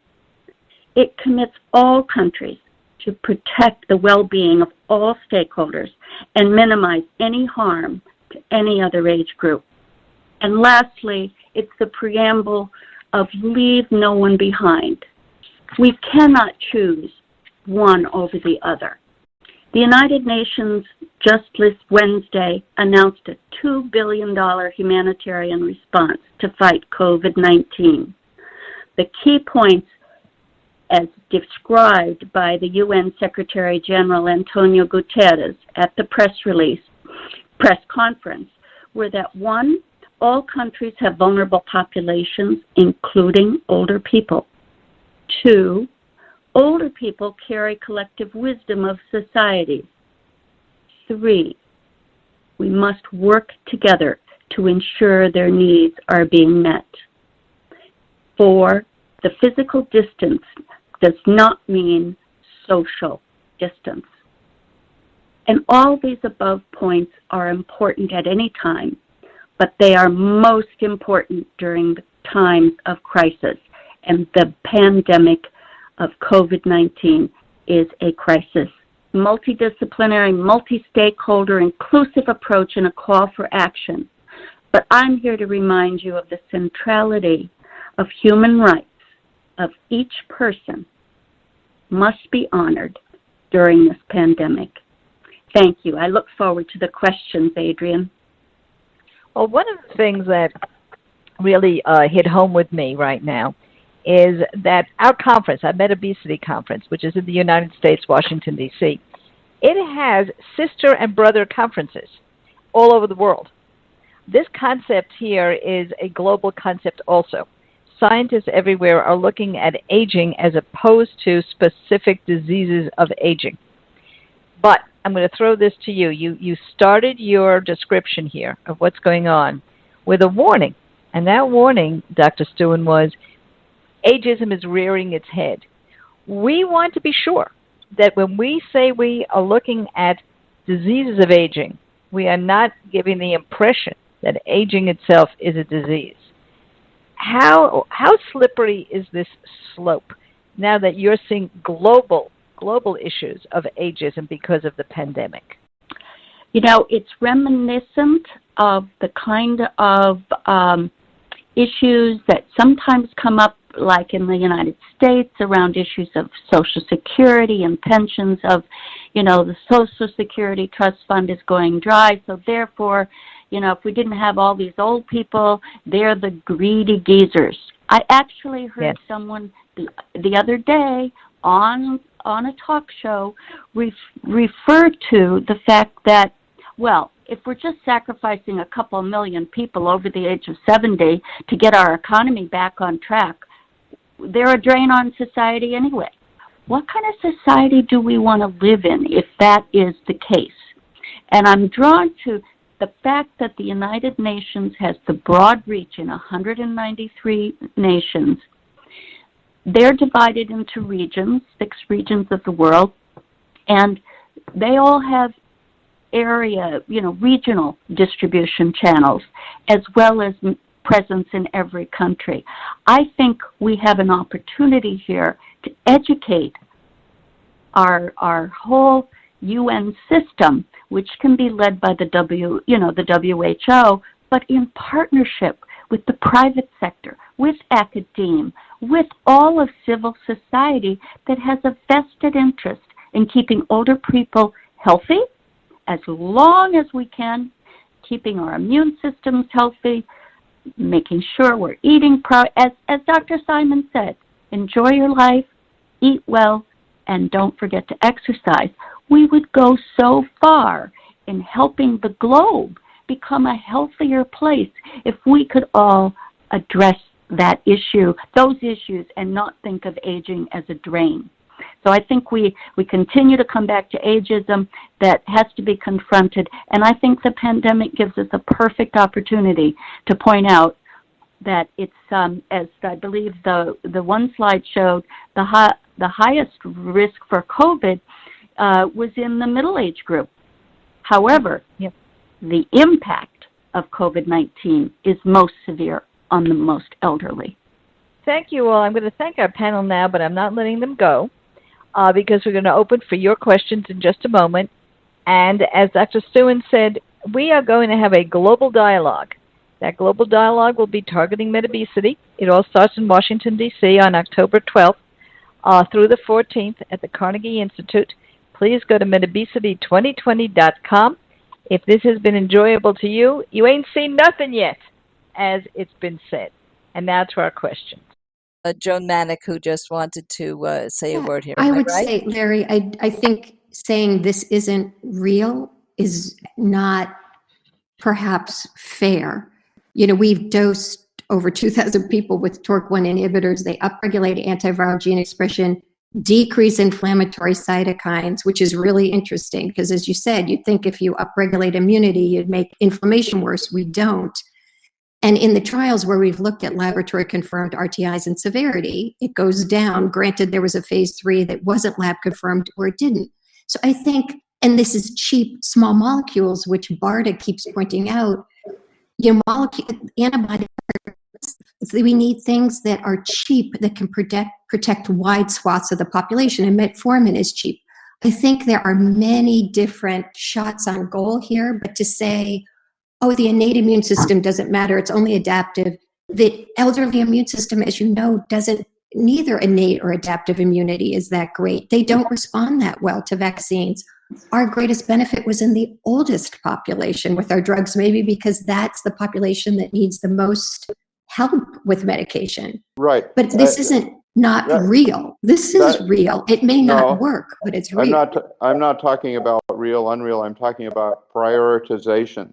It commits all countries to protect the well-being of all stakeholders and minimize any harm to any other age group. And lastly, it's the preamble of leave no one behind. We cannot choose one over the other. The United Nations just this Wednesday announced a $2 billion humanitarian response to fight COVID-19. The key points, as described by the UN Secretary General Antonio Guterres at the press conference, were that 1, all countries have vulnerable populations, including older people. 2, older people carry collective wisdom of society. 3, we must work together to ensure their needs are being met. 4, the physical distance does not mean social distance. And all these above points are important at any time, but they are most important during the times of crisis. And the pandemic of COVID-19 is a crisis. Multidisciplinary, multi-stakeholder, inclusive approach and a call for action. But I'm here to remind you of the centrality of human rights of each person must be honored during this pandemic. Thank you. I look forward to the questions, Adriane. Well, one of the things that really hit home with me right now is that our conference, our Metabesity conference, which is in the United States, Washington, D.C., it has sister and brother conferences all over the world. This concept here is a global concept also. Scientists everywhere are looking at aging as opposed to specific diseases of aging. But I'm going to throw this to you. You started your description here of what's going on with a warning. And that warning, Dr. Stuen, was ageism is rearing its head. We want to be sure that when we say we are looking at diseases of aging, we are not giving the impression that aging itself is a disease. How slippery is this slope now that you're seeing global issues of ageism because of the pandemic? It's reminiscent of the kind of issues that sometimes come up, like in the United States, around issues of Social Security and pensions of, the Social Security Trust Fund is going dry, so therefore, if we didn't have all these old people, they're the greedy geezers. I actually heard someone the other day on a talk show refer to the fact that, well, if we're just sacrificing a couple million people over the age of 70 to get our economy back on track, they're a drain on society anyway. What kind of society do we want to live in if that is the case? And I'm drawn to the fact that the United Nations has the broad reach in 193 nations. They're divided into regions, 6 regions of the world, and they all have regional distribution channels, as well as presence in every country. I think we have an opportunity here to educate our whole UN system, which can be led by the WHO, but in partnership with the private sector, with academia, with all of civil society that has a vested interest in keeping older people healthy as long as we can, keeping our immune systems healthy, making sure we're eating as Dr. Simon said, enjoy your life, eat well, and don't forget to exercise. We would go so far in helping the globe become a healthier place if we could all address those issues, and not think of aging as a drain. So I think we continue to come back to ageism that has to be confronted, and I think the pandemic gives us a perfect opportunity to point out that it's, as I believe the one slide showed, the highest risk for COVID was in the middle age group. However, the impact of COVID-19 is most severe on the most elderly. Thank you all. I'm going to thank our panel now, but I'm not letting them go because we're going to open for your questions in just a moment. And as Dr. Stuen said, we are going to have a global dialogue. That global dialogue will be targeting metabesity. It all starts in Washington, D.C. on October 12th through the 14th at the Carnegie Institute. Please go to metabesity2020.com. If this has been enjoyable to you, you ain't seen nothing yet, as it's been said. And now to our questions. Joan Mannick, who just wanted to say a word here. I would right? say, Larry, I think saying this isn't real is not perhaps fair. You know, we've dosed over 2,000 people with TORC1 inhibitors. They upregulate antiviral gene expression, decrease inflammatory cytokines, which is really interesting because, as you said, you'd think if you upregulate immunity, you'd make inflammation worse. We don't. And in the trials where we've looked at laboratory confirmed RTIs and severity, it goes down. Granted, there was a phase 3 that wasn't lab confirmed where it didn't. So I think, and this is cheap small molecules, which BARDA keeps pointing out, you know, antibodies, we need things that are cheap that can protect wide swaths of the population, and metformin is cheap. I think there are many different shots on goal here, but to say, oh, the innate immune system doesn't matter, it's only adaptive. The elderly immune system, as you know, doesn't, neither innate or adaptive immunity is that great. They don't respond that well to vaccines. Our greatest benefit was in the oldest population with our drugs, maybe because that's the population that needs the most help with medication. Right. But this isn't not real. This is real. It may not work, but it's real. I'm not talking about real, unreal. I'm talking about prioritization.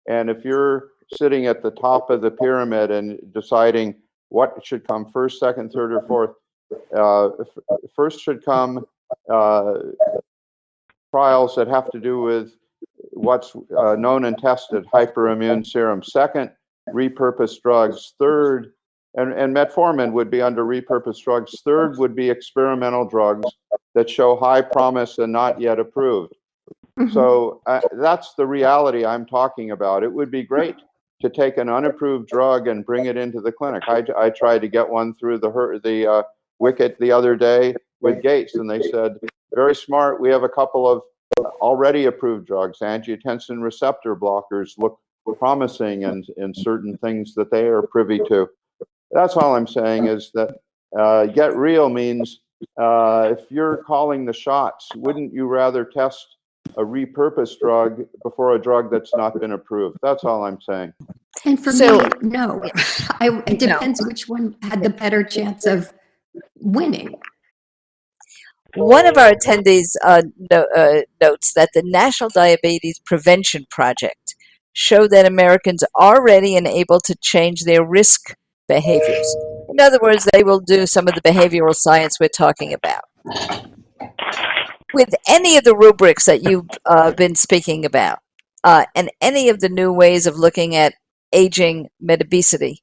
And if you're sitting at the top of the pyramid and deciding what should come first, second, third, or fourth, first should come trials that have to do with what's known and tested, hyperimmune serum. Second, repurposed drugs. Third, and metformin would be under repurposed drugs. Third would be experimental drugs that show high promise and not yet approved. So that's the reality I'm talking about. It would be great to take an unapproved drug and bring it into the clinic. I tried to get one through the wicket the other day with Gates, and they said, very smart, we have a couple of already approved drugs. Angiotensin receptor blockers look promising in certain things that they are privy to. That's all I'm saying is that get real means if you're calling the shots, wouldn't you rather test a repurposed drug before a drug that's not been approved? That's all I'm saying. And for me, no. It depends which one had the better chance of winning. One of our attendees notes that the National Diabetes Prevention Project showed that Americans are ready and able to change their risk behaviors. In other words, they will do some of the behavioral science we're talking about. With any of the rubrics that you've been speaking about, and any of the new ways of looking at aging metabesity,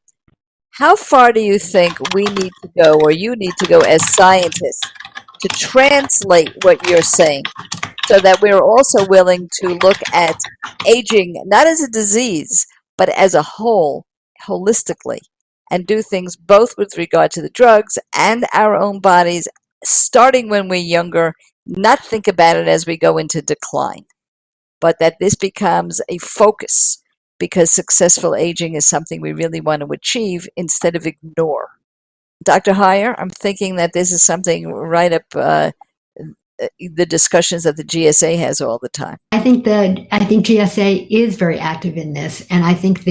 how far do you think we need to go, or you need to go as scientists, to translate what you're saying so that we're also willing to look at aging not as a disease, but as a whole, holistically, and do things both with regard to the drugs and our own bodies, starting when we're younger, not think about it as we go into decline, but that this becomes a focus because successful aging is something we really want to achieve instead of ignore. Dr. Hyer, I'm thinking that this is something right up the discussions that the GSA has all the time. I think GSA is very active in this, and I think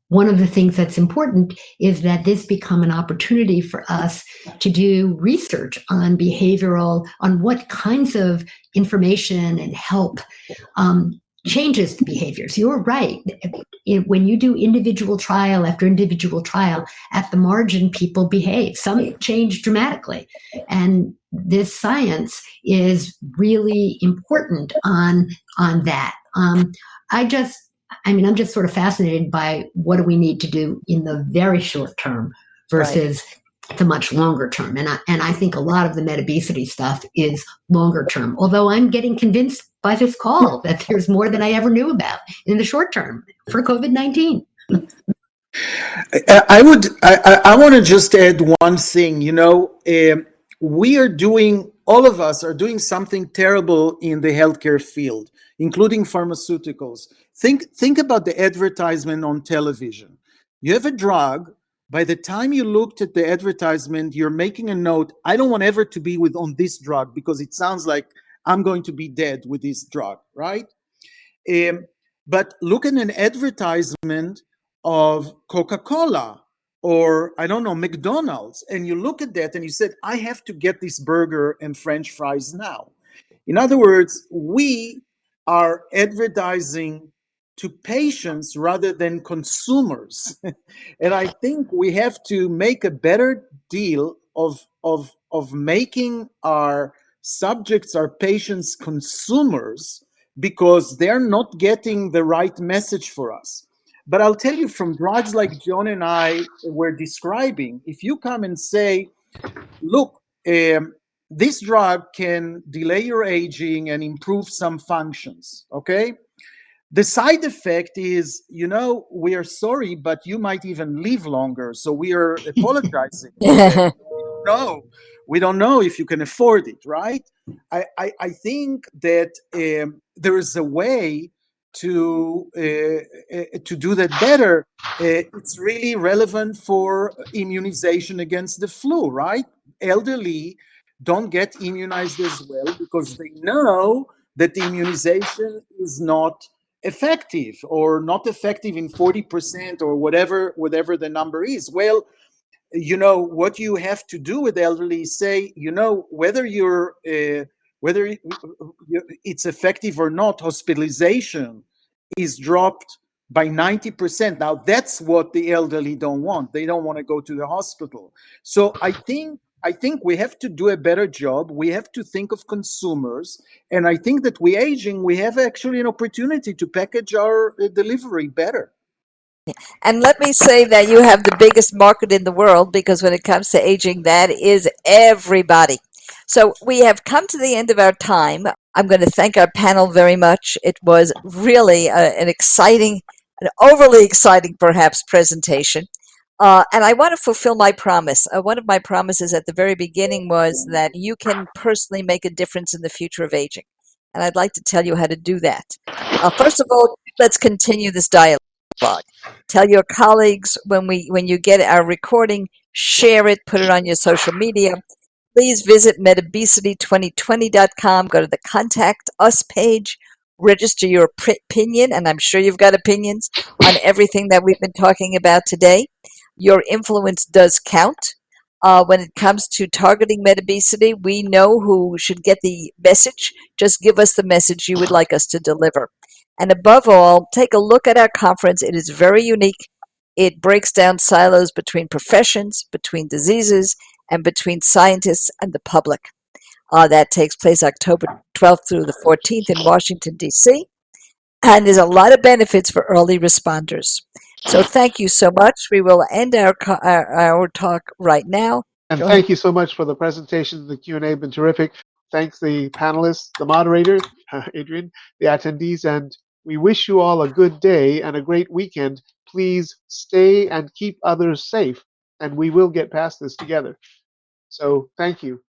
one of the things that's important is that this become an opportunity for us to do research on on what kinds of information and help changes the behaviors. You're right. When you do individual trial after individual trial, at the margin, people behave. Some change dramatically. And this science is really important on that. I mean, I'm just sort of fascinated by what do we need to do in the very short term versus the much longer term. And I think a lot of the Metabesity stuff is longer term, although I'm getting convinced by this call that there's more than I ever knew about in the short term for COVID-19. I want to just add one thing. All of us are doing something terrible in the healthcare field, including pharmaceuticals. Think about the advertisement on television. You have a drug. By the time you looked at the advertisement, you're making a note, I don't want ever to be on this drug because it sounds like I'm going to be dead with this drug, right? But look at an advertisement of Coca-Cola or, I don't know, McDonald's, and you look at that and you said, I have to get this burger and French fries now. In other words, we are advertising to patients rather than consumers. And I think we have to make a better deal of making our subjects, our patients, consumers, because they're not getting the right message for us. But I'll tell you, from drugs like Joan and I were describing, if you come and say, look, this drug can delay your aging and improve some functions, okay? The side effect is, we are sorry, but you might even live longer. So we are apologizing. We don't know if you can afford it, right? I think that there is a way to do that better. It's really relevant for immunization against the flu, right? Elderly don't get immunized as well because they know that the immunization is not effective or not effective in 40% or whatever the number is. Well, what you have to do with elderly is say, whether it's effective or not, hospitalization is dropped by 90%. Now that's what the elderly don't want. They don't want to go to the hospital. So I think we have to do a better job. We have to think of consumers. And I think that we have actually an opportunity to package our delivery better. And let me say that you have the biggest market in the world, because when it comes to aging, that is everybody. So we have come to the end of our time. I'm going to thank our panel very much. It was really an overly exciting perhaps presentation. And I want to fulfill my promise. One of my promises at the very beginning was that you can personally make a difference in the future of aging. And I'd like to tell you how to do that. First of all, let's continue this dialogue. Tell your colleagues when you get our recording, share it, put it on your social media. Please visit metabesity2020.com, go to the Contact Us page, register your opinion, and I'm sure you've got opinions on everything that we've been talking about today. Your influence does count. When it comes to targeting Metabesity, we know who should get the message. Just give us the message you would like us to deliver. And above all, take a look at our conference. It is very unique. It breaks down silos between professions, between diseases, and between scientists and the public. That takes place October 12th through the 14th in Washington, D.C. And there's a lot of benefits for early responders. So thank you so much. We will end our talk right now. And thank you so much for the presentation. The Q&A have been terrific. Thanks the panelists, the moderator, Adriane, the attendees, and we wish you all a good day and a great weekend. Please stay and keep others safe, and we will get past this together. So thank you.